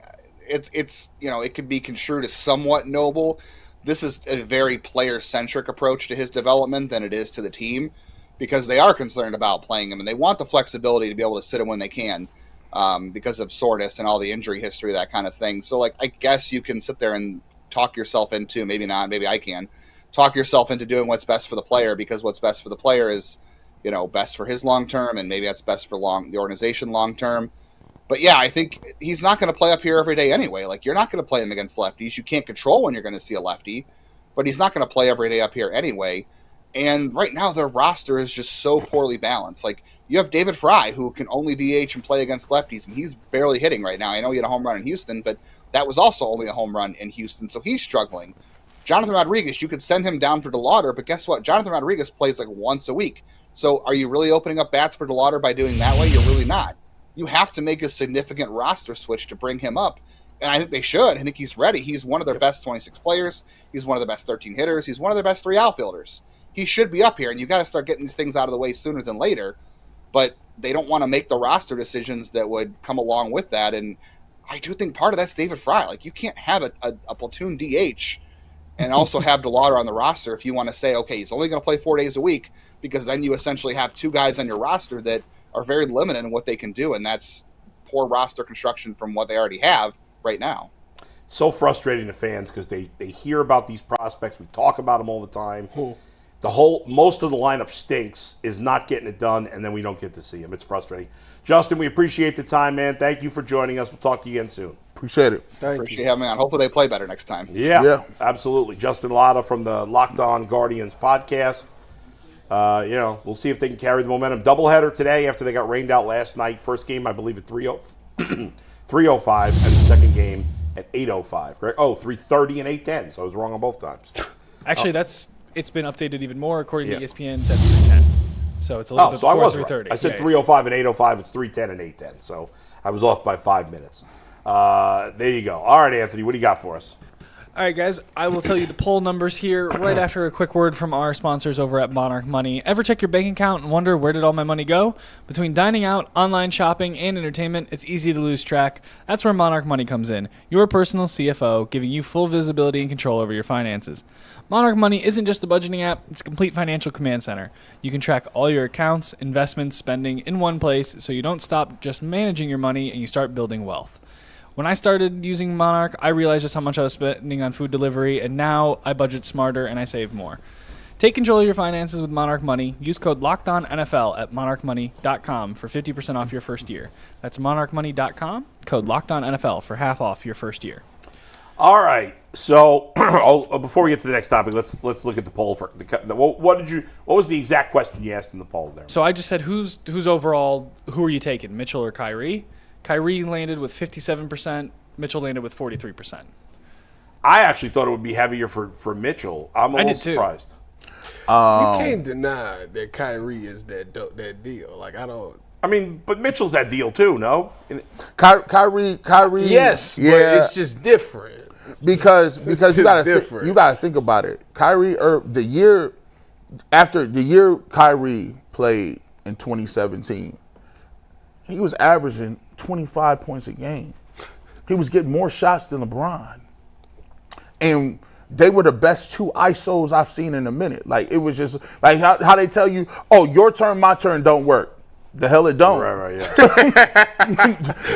it's it could be construed as somewhat noble. This is a very player-centric approach to his development than it is to the team, because they are concerned about playing him, and they want the flexibility to be able to sit him when they can because of soreness and all the injury history, that kind of thing. So, I guess you can sit there and talk yourself into, maybe not, maybe I can, talk yourself into doing what's best for the player, because what's best for the player is, best for his long-term, and maybe that's best for the organization long-term. But, yeah, I think he's not going to play up here every day anyway. You're not going to play him against lefties. You can't control when you're going to see a lefty, but he's not going to play every day up here anyway. And right now, their roster is just so poorly balanced. You have David Fry, who can only DH and play against lefties, and he's barely hitting right now. I know he had a home run in Houston, but that was also only a home run in Houston, so he's struggling. Jonathan Rodriguez, you could send him down for DeLauder, but guess what? Jonathan Rodriguez plays once a week. So are you really opening up bats for DeLauder by doing that way? You're really not. You have to make a significant roster switch to bring him up. And I think they should. I think he's ready. He's one of their best 26 players. He's one of the best 13 hitters. He's one of their best 3 outfielders. He should be up here, and you got to start getting these things out of the way sooner than later. But they don't want to make the roster decisions that would come along with that. And I do think part of that's David Fry. Like, you can't have a platoon DH and also have Lada on the roster if you want to say, okay, he's only going to play 4 days a week, because then you essentially have two guys on your roster that are very limited in what they can do, and that's poor roster construction from what they already have right now.
So frustrating to fans because they hear about these prospects. We talk about them all the time. Most of the lineup stinks, is not getting it done, and then we don't get to see them. It's frustrating. Justin, we appreciate the time, man. Thank you for joining us. We'll talk to you again soon.
Appreciate it.
Appreciate having me on. Hopefully they play better next time.
Yeah, absolutely. Justin Lada from the Locked On Guardians podcast. We'll see if they can carry the momentum. Doubleheader today after they got rained out last night. First game, I believe, at 3:05, and the second game at 8:05. Correct? 3:30 and 8:10. So I was wrong on both times.
Actually, it's been updated even more. According to ESPN, it's at 3:10. So it's a little bit
so I
before
was
3:30.
Right. I said 3:05 and 8:05. It's 3:10 and 8:10. So I was off by 5 minutes. There you go. All right, Anthony, what do you got for us?
All right, guys, I will tell you the poll numbers here right after a quick word from our sponsors over at Monarch Money. Ever check your bank account and wonder, where did all my money go? Between dining out, online shopping, and entertainment, it's easy to lose track. That's where Monarch Money comes in, your personal CFO, giving you full visibility and control over your finances. Monarch Money isn't just a budgeting app, it's a complete financial command center. You can track all your accounts, investments, spending in one place, so you don't stop just managing your money and you start building wealth. When I started using Monarch, I realized just how much I was spending on food delivery, and now I budget smarter and I save more. Take control of your finances with Monarch Money. Use code LOCKEDONNFL at monarchmoney.com for 50% off your first year. That's monarchmoney.com, code LOCKEDONNFL for half off your first year.
All right. So before we get to the next topic, let's look at the poll. What was the exact question you asked in the poll there?
So I just said, who's overall, who are you taking, Mitchell or Kyrie? Kyrie landed with 57%. Mitchell landed with 43%.
I actually thought it would be heavier for Mitchell. I'm a little surprised.
You can't deny that Kyrie is that deal. Like, I don't.
I mean, but Mitchell's that deal too, no?
Kyrie.
Yes,
yeah,
but it's just different.
Because you gotta think about it. Kyrie, the year Kyrie played in 2017, he was averaging 25 points a game. He was getting more shots than LeBron. And they were the best two ISOs I've seen in a minute. Like, it was just like how they tell you, oh, your turn, my turn don't work. The hell it don't.
Right, yeah.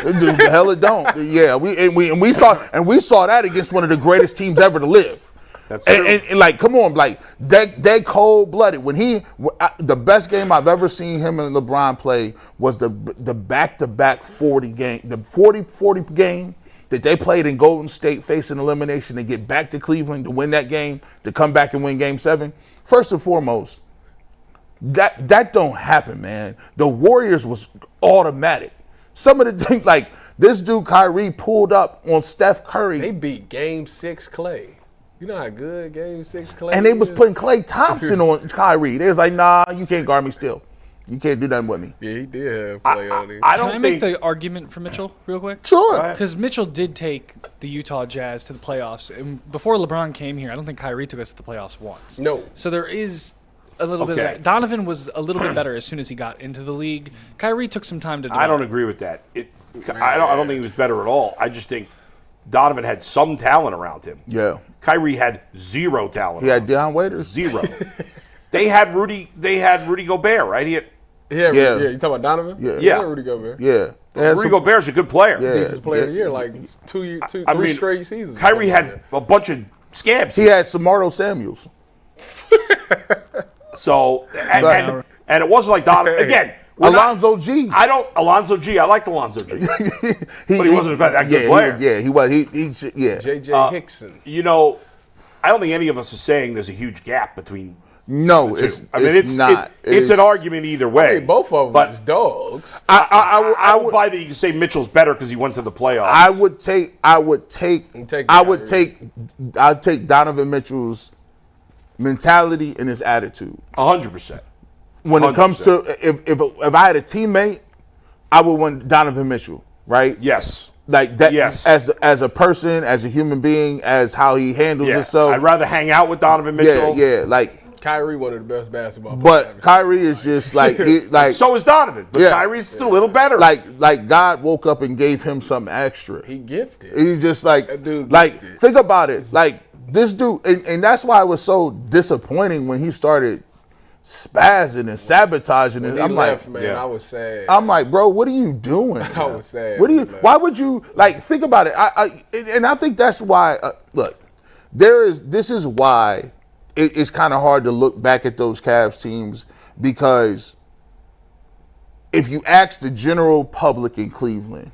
The hell it don't. Yeah, we saw that against one of the greatest teams ever to live.
That's true.
And like, come on, like that cold-blooded. When the best game I've ever seen him and LeBron play was the back-to-back 40 game, the 40 game that they played in Golden State, facing elimination to get back to Cleveland to win that game, to come back and win Game 7. First and foremost, that don't happen, man. The Warriors was automatic. Some of the things, like this dude Kyrie pulled up on Steph Curry.
They beat Game 6 Clay. You know how good Game 6 Clay
and they was putting Klay Thompson on Kyrie. They was like, nah, you can't guard me still. You can't do nothing with me.
Yeah, he did have Klay on him.
Can I make the argument for Mitchell real quick?
Sure.
Because Mitchell did take the Utah Jazz to the playoffs. And before LeBron came here, I don't think Kyrie took us to the playoffs once.
No.
So there is a little bit of that. Donovan was a little bit better as soon as he got into the league. Kyrie took some time to develop.
I don't agree with that. I don't think he was better at all. I just think Donovan had some talent around him.
Yeah.
Kyrie had zero talent.
He had Deion Waiters.
Zero. They had Rudy Gobert, right?
Yeah. You talking about Donovan?
Yeah.
Rudy Gobert.
Yeah.
Rudy Gobert's a good player.
Yeah.
Defensive player of the year, like three straight seasons.
Kyrie had a bunch of scabs.
He had Samardo Samuels.
So and it wasn't like Donovan again.
Alonzo G.
Alonzo G. I liked Alonzo G. But he wasn't that good player.
He was.
J.J. Hickson.
I don't think any of us is saying there's a huge gap between.
No, it's not.
It's an argument either way.
I mean, both of them is dogs.
I would buy that you can say Mitchell's better because he went to the playoffs.
I'd take Donovan Mitchell's mentality and his attitude.
100%.
When it comes to if I had a teammate, I would want Donovan Mitchell, right?
Yes.
Like that.
Yes.
As a person, as a human being, as how he handles himself.
I'd rather hang out with Donovan Mitchell.
Yeah. Like
Kyrie, one of the best basketball players.
But Kyrie is just like
so is Donovan. But
Yes.
Kyrie's a little better.
like God woke up and gave him something extra.
He gifted.
He just like
That dude
like
gifted.
think about it. Like this dude, and that's why it was so disappointing when he started spazzing and sabotaging it.
When he
I'm
left,
like,
man, I was sad.
I'm like, bro, what are you doing?
I was sad.
What do you? Why would you like think about it? I think that's why. Look, this is why it's kind of hard to look back at those Cavs teams, because if you ask the general public in Cleveland,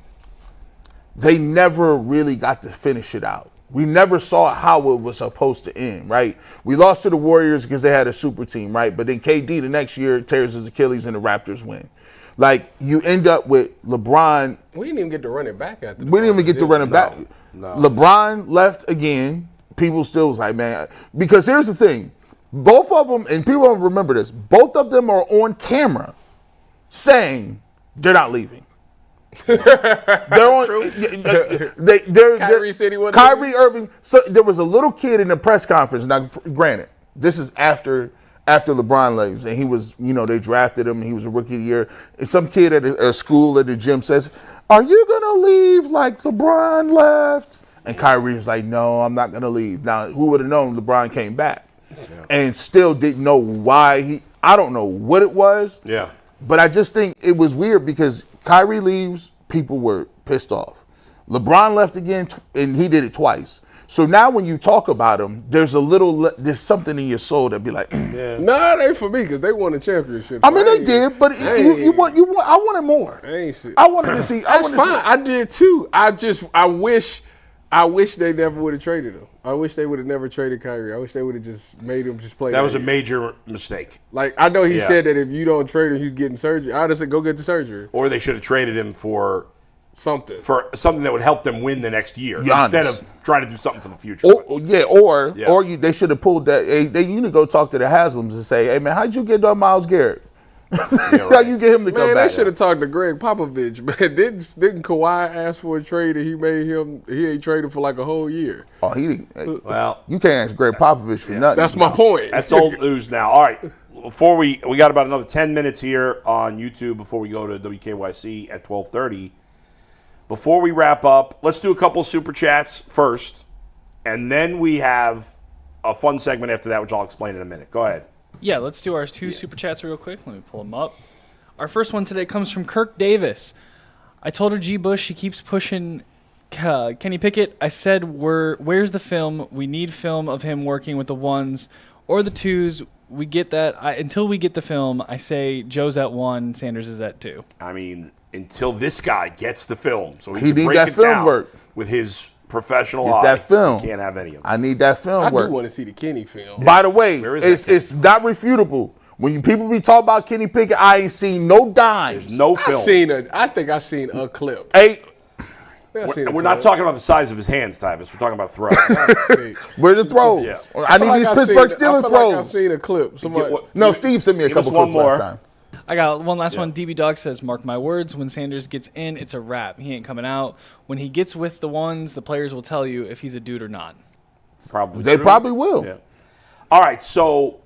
they never really got to finish it out. We never saw how it was supposed to end, right? We lost to the Warriors because they had a super team, right? But then KD the next year tears his Achilles and the Raptors win. Like, you end up with LeBron.
We didn't even get to run it back after.
We didn't even get to run it back.
No.
LeBron left again. People still was like, man, because here's the thing. Both of them, and people don't remember this, both of them are on camera saying they're not leaving. They're on.
Kyrie said he wasn't
Kyrie Irving. So there was a little kid in the press conference. Now, granted, this is after LeBron leaves, and he was, they drafted him, and he was a rookie of the year. And some kid at a school at the gym says, "Are you gonna leave like LeBron left?" And Kyrie was like, "No, I'm not gonna leave." Now, who would have known LeBron came back, and still didn't know why I don't know what it was.
Yeah.
But I just think it was weird because Kyrie leaves, people were pissed off. LeBron left again, and he did it twice. So now when you talk about him, there's something in your soul that be like,
Nah, it ain't for me because they won a championship.
I mean, they did, but you want. I wanted more. I wanted to see.
That's fine. I did too. I wish they never would have traded him. I wish they would have never traded Kyrie. I wish they would have just made him just play.
That was a major mistake.
Like, I know he said that if you don't trade him, he's getting surgery. I'd have said, go get the surgery.
Or they should have traded him for
something
that would help them win the next year
Giannis.
instead of trying to do something for the future.
They should have pulled that. They need to go talk to the Haslams and say, "Hey man, how'd you get Myles Garrett? How'd you get him to come back?"
Man, they should have talked to Greg Popovich. Man, didn't Kawhi ask for a trade and he ain't traded for like a whole year?
Oh, he didn't.
Well,
you can't ask Greg Popovich for nothing.
That's my point.
That's old news now. All right. Before we got about another 10 minutes here on YouTube before we go to WKYC at 12:30. Before we wrap up, let's do a couple super chats first, and then we have a fun segment after that, which I'll explain in a minute. Go ahead.
Yeah, let's do our two super chats real quick. Let me pull them up. Our first one today comes from Kirk Davis. I told her G. Bush she keeps pushing Kenny Pickett. I said, where's the film? We need film of him working with the ones or the twos. We get that. Until we get the film, I say Joe's at 1, Sanders is at 2.
I mean, until this guy gets the film, so
he
can
need
break
that
it
film
down
work
with his professional
Get
eye.
that film.
Can't have any of it.
I need that film
I
work.
do want to see the Kenny film.
By the way,
Where is that
it's not refutable. When people be talking about Kenny Pickett, I ain't seen no dimes.
There's no film.
I think I seen a clip.
Hey,
We're not talking about the size of his hands, Tyvis. We're talking about throws.
where the throws?
Yeah.
I need these Pittsburgh Steelers
Like
throws.
I've seen a clip. Somebody,
No, Steve sent me a
Give us
couple
one
clips
more.
last time.
I got one last one. DB Dog says, mark my words, when Sanders gets in, it's a wrap. He ain't coming out. When he gets with the ones, the players will tell you if he's a dude or not.
Probably.
They probably will.
Yeah. All right, so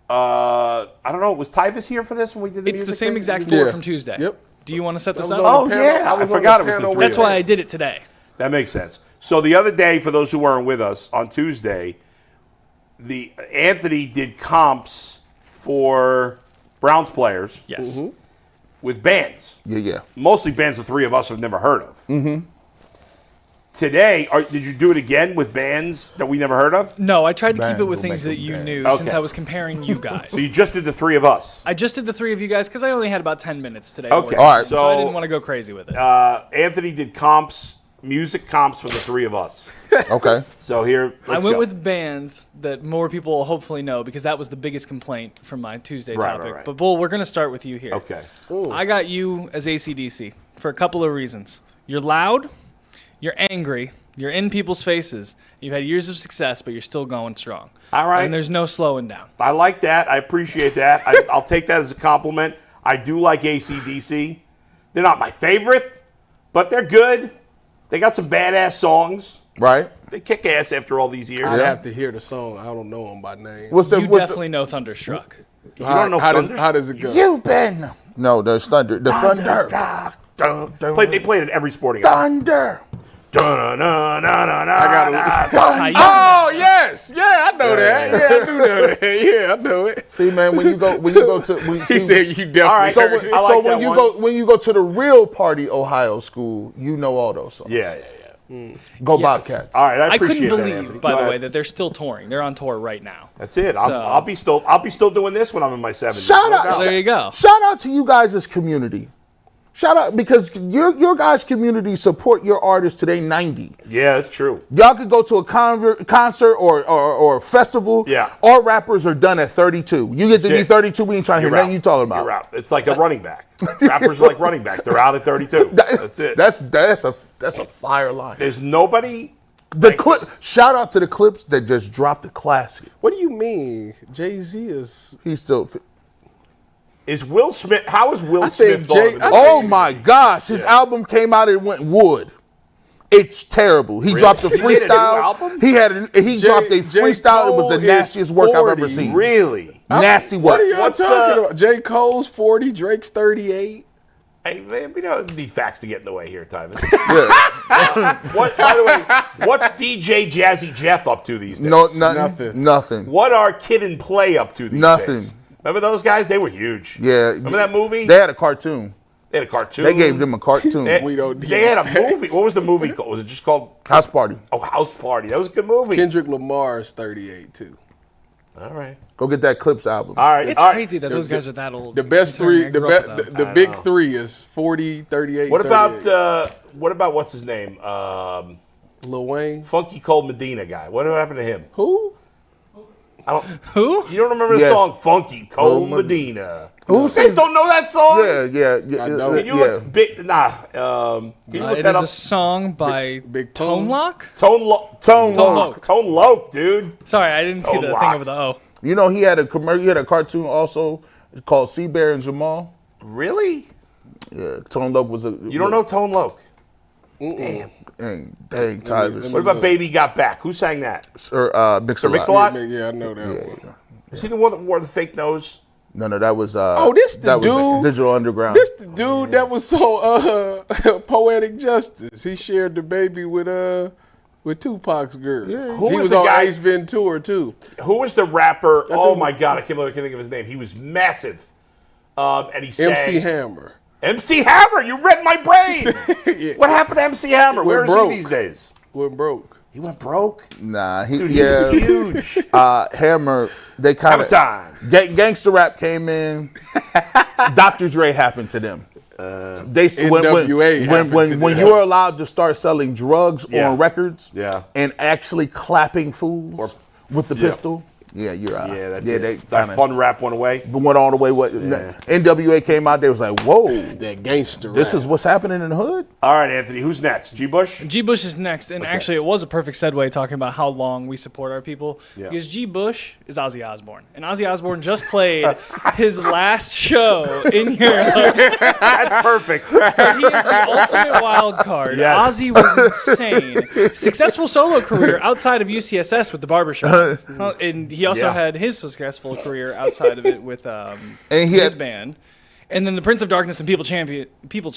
I don't know. Was Tyvis here for this when we did the
It's the
music
same
thing?
exact
Yeah.
four from Tuesday.
Yep.
Do you want to set this
was
up?
on
Oh,
the panel.
yeah.
I was
I
on
forgot
the
it was the
panel.
three
That's
of
why
us.
I did it today.
That makes sense. So the other day, for those who weren't with us, on Tuesday, Anthony did comps for Browns players
Yes.
with bands.
Yeah.
Mostly bands the three of us have never heard of. Mm-hmm. Today, did you do it again with bands that we never heard of?
No, I tried to keep
Bands
it with
will
things
make
that
them
you
bad.
knew
Okay.
since I was comparing you guys.
So you just did the three of us.
I just did the three of you guys because I only had about 10 minutes today.
Okay.
All right.
So I didn't want to go crazy with it.
Anthony did comps, music comps for the three of us.
Okay.
So here, let's
I went
go.
with bands that more people will hopefully know because that was the biggest complaint from my Tuesday
Right,
topic.
right.
But, Bull, we're going to start with you here.
Okay.
I got you as AC/DC for a couple of reasons. You're loud, you're angry, you're in people's faces. You've had years of success, but you're still going strong.
All right.
And there's no slowing down.
I like that. I appreciate that. I'll take that as a compliment. I do like AC/DC. They're not my favorite, but they're good. They got some badass songs.
Right.
They kick ass after all these years.
I have to hear the song. I don't know them by name.
You definitely know Thunderstruck.
You don't know
how does it go?
You've been. No, there's Thunder. The Thunder.
They played it every sporting event.
Thunder.
Oh yes, yeah, I know that. Yeah, I do know that. Yeah, I know it.
See, man, when you go to
He said you definitely.
All right,
so when you go to the real party Ohio school, you know all those songs.
Yeah.
Go Bobcats.
All right, I
couldn't
appreciate that,
believe,
Anthony.
by
Go
the
ahead.
way, that they're still touring. They're on tour right now.
That's it. I'll be still doing this when I'm in my 70s.
Shout out!
There you go.
Shout out to you guys' community. Shout out because your guys' community support your artists today 90.
Yeah, that's true.
Y'all could go to a concert or a festival.
Yeah.
All rappers are done at 32. You get to be 32, we ain't trying to hear nothing you talking about.
You're out. It's like a running back. Rappers are like running backs. They're out at 32. That's it.
That's a fire line.
There's nobody.
Shout out to the Clips that just dropped a classic.
What do you mean? Jay-Z is.
He's still.
Is Will Smith? How is Will
think
Smith?
Oh my gosh, his album came out and it went wood. It's terrible. He dropped a
He made a new
freestyle.
album?
He dropped a freestyle. It was the nastiest work I've ever seen.
Really?
Nasty work.
What are y'all talking about? J. Cole's 40, Drake's 38.
Hey, man, we don't need facts to get in the way here, Tyvis.
Yeah.
By the way, what's DJ Jazzy Jeff up to these days?
No, nothing.
What are Kid and Play up to these
Nothing.
days? Remember those guys? They were huge.
Yeah.
Remember that movie?
They had a cartoon.
They had a cartoon.
They gave them a cartoon.
They had a movie. What was the movie called? Was it just called
House Party?
Oh, House Party. That was a good movie.
Kendrick Lamar is 38 too.
All right.
Go get that Clips album.
All right.
It's crazy that those guys are that old.
The best three,
I grew up with them.
the big three is 40, 38.
What
38.
about what's his name?
Lil Wayne?
Funky Cold Medina guy. What happened to him?
Who?
Who?
You don't remember the
Yes.
song Funky Cold Medina?
Who
You guys
sings?
don't know that song?
Yeah.
I don't.
Can you look big? Nah. Can you look
It
that
is
up?
a song by
Big
Tone
Tone.
Loc?
Tone Loc. Tone Loc, dude.
Sorry, I didn't see
Tone
the
Loc.
thing over the O.
You know he had a commercial. He had a cartoon also called Sea Bear and Jamal.
Really?
Yeah, Tone Loc was a.
You don't know Tone Loc?
Dang, Tyvis.
What about Baby Got Back? Who sang that?
Sir Mix-a-Lot.
Mix-a-Lot?
Yeah, I know that one.
Is he the one that wore the fake nose?
No, that was.
This the
that was
dude?
Digital Underground.
This the dude that was so Poetic Justice. He shared the baby with Tupac's girl. Yeah.
Who
He
was
was
the
on
guy-
Ace Ventura too.
Who was the rapper? Oh
dude-
my God, I can't think of his name. He was massive. And he sang.
MC Hammer.
MC Hammer, you read my brain.
Yeah.
What happened to MC Hammer? Where is
broke.
he these days?
Went broke.
He went broke.
Nah,
Dude,
he
was huge.
Hammer. They kind of
Hammer time.
gangster rap came in. Dr. Dre happened to them.
NWA happened to
when
them.
you were allowed to start selling drugs
Yeah.
on records,
Yeah.
and actually clapping fools with the pistol. Yeah, you're out.
Yeah, that's
They
it.
kinda
That fun rap went away.
went all the way. NWA came out. They was like, whoa,
That gangster.
this
rap.
is what's happening in the hood.
All right, Anthony, who's next? G. Bush?
G. Bush is next, and actually, it was a perfect segue talking about how long we support our people.
Yeah.
Because G. Bush is Ozzy Osbourne, and Ozzy Osbourne just played his last show in your life.
That's perfect.
He is the ultimate wild card.
Yes.
Ozzy was insane. Successful solo career outside of UCSS with the barbershop, and he also
Yeah.
had his successful career outside of it with
And he
his
had,
band. And then the Prince of Darkness and People's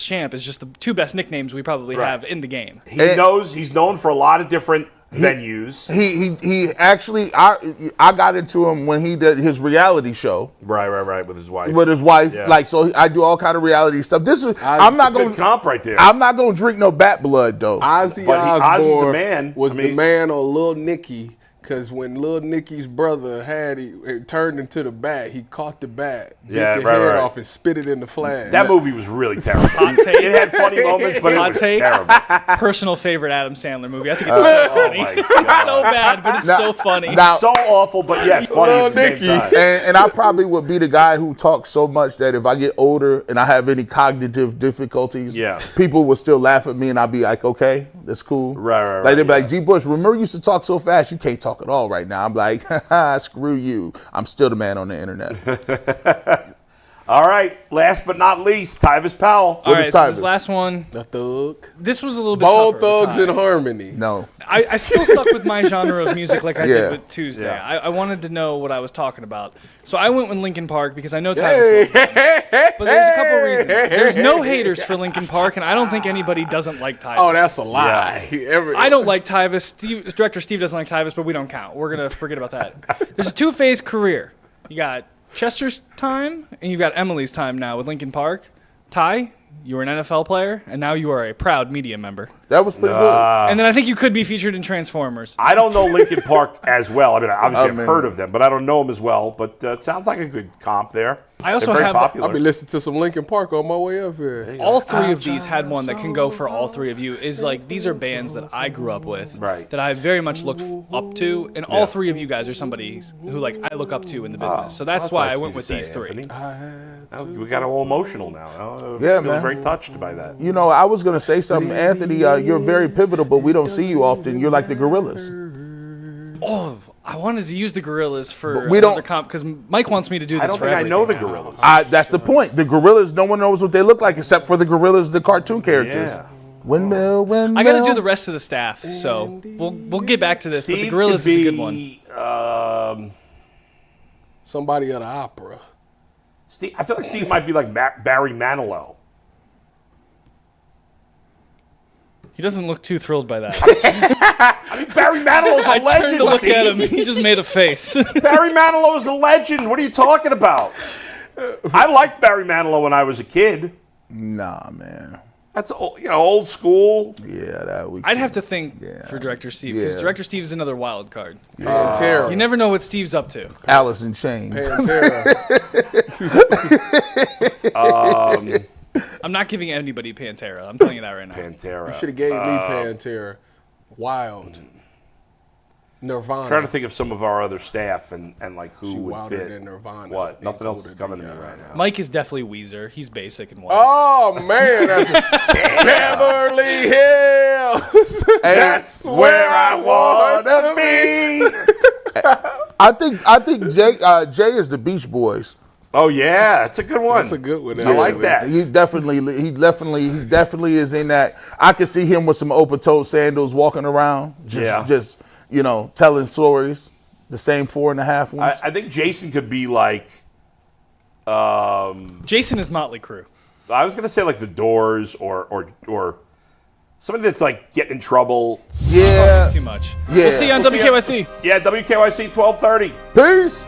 Champ is just the two best nicknames we probably have in the game.
He's known for a lot of different venues.
he actually I got into him when he did his reality show.
Right, with his wife.
With his wife,
Yeah.
like I do all kind of reality stuff. This is I'm not
Good
going
comp right there.
I'm not going to drink no bat blood though.
Ozzy
But Ozzy's the
Osbourne
man.
was
I mean-
the man on Lil Nicky. Because when Lil Nicky's brother it turned into the bat, he caught the bat, bit
Yeah,
the
right,
head
right.
off, and spit it in the flag.
That movie was really terrible.
Hot take.
It had funny moments, but it
Hot
was
take.
terrible.
Personal favorite Adam Sandler movie. I think it's so funny.
my
It's
God.
so bad, but it's so funny.
Now,
So awful, but yes, funny at the same
Nicky.
time.
and I probably would be the guy who talks so much that if I get older and I have any cognitive difficulties,
Yeah.
people will still laugh at me and I'll be like, okay, that's cool.
Right,
Like they'd be
yeah.
like, G. Bush, remember you used to talk so fast, you can't talk at all right now. I'm like, screw you. I'm still the man on the internet.
All right, last but not least, Tyvis Powell.
All right,
is
so this
Tyvis?
last one,
The thug.
this was a little bit
Both
tougher. of a
thugs
tie.
in harmony.
No.
I still stuck with my genre of music like I
Yeah.
did with Tuesday.
Yeah.
I wanted to know what I was talking about. So I went with Linkin Park because I know Tyvis loves them. But there's a couple of reasons. There's no haters for Linkin Park, and I don't think anybody doesn't like Tyvis.
Oh, that's a lie.
I don't like Tyvis. Director Steve doesn't like Tyvis, but we don't count. We're going to forget about that. There's a two-phase career. You got Chester's time, and you've got Emily's time now with Linkin Park. Ty, you were an NFL player, and now you are a proud media member.
That was pretty good.
And then I think you could be featured in Transformers.
I don't know Linkin Park as well. I mean, obviously I've
man.
heard of them, but I don't know them as well. But it sounds like a good comp there.
I also
They're very
have-
popular.
I'll be listening to some Linkin Park on my way up here.
All three of these had one that can go for all three of you. Is like these are bands that I grew up with,
Right.
that I very much looked up to, and all three of you guys are somebody who like I look up to in the business. So that's why
nice
I
of
went
you
with
to
these
say,
three.
Anthony. Now, we got all emotional now.
Yeah,
I feel
man.
very touched by that.
You know, I was going to say something. Anthony, you're very pivotal, but we don't see you often. You're like the Gorillas.
Oh, I wanted to use the Gorillas for
But we
another
don't-
comp because Mike wants me to do this
I don't
for
think I know the
everything now.
Gorillas.
That's the point. The Gorillas, no one knows what they look like except for the Gorillas, the cartoon characters.
Yeah.
Windmill, windmill.
I got to do the rest of the staff, so we'll get back to this. But the Gorillas is a good one.
Somebody at the opera.
Steve, I feel like Steve might be like Barry Manilow.
He doesn't look too thrilled by that.
I mean, Barry Manilow's a
I turned
legend,
to look
Steve.
at him. He just made a face.
Barry Manilow is a legend. What are you talking about? I liked Barry Manilow when I was a kid.
Nah, man.
That's old school.
Yeah, that we.
I'd have to think for Director Steve because
Yeah.
Director Steve is another wild card.
Pantera.
You never know what Steve's up to.
Alice in Chains.
Pantera.
I'm not giving anybody Pantera. I'm telling you that right now.
Pantera.
Should have gave me Pantera. Wild. Nirvana.
Trying to think of some of our other staff and like who
She
would
wilder
fit.
than Nirvana.
What?
And
Nothing else is
colder
coming to
than
me right now.
Mike is definitely Weezer. He's basic and white.
Oh man, that's Beverly Hills.
That's where I wanna be.
I think Jay is the Beach Boys.
Oh yeah, that's a good one.
That's a good one.
I like that.
He definitely is in that. I could see him with some open-toed sandals walking around, just telling stories. The same 4.5 ones.
I think Jason could be like.
Jason is Motley Crue.
I was gonna say like the Doors or somebody that's like getting in trouble.
Yeah.
It's too much.
Yeah.
We'll see you on WKYC.
Yeah, WKYC 1230.
Peace.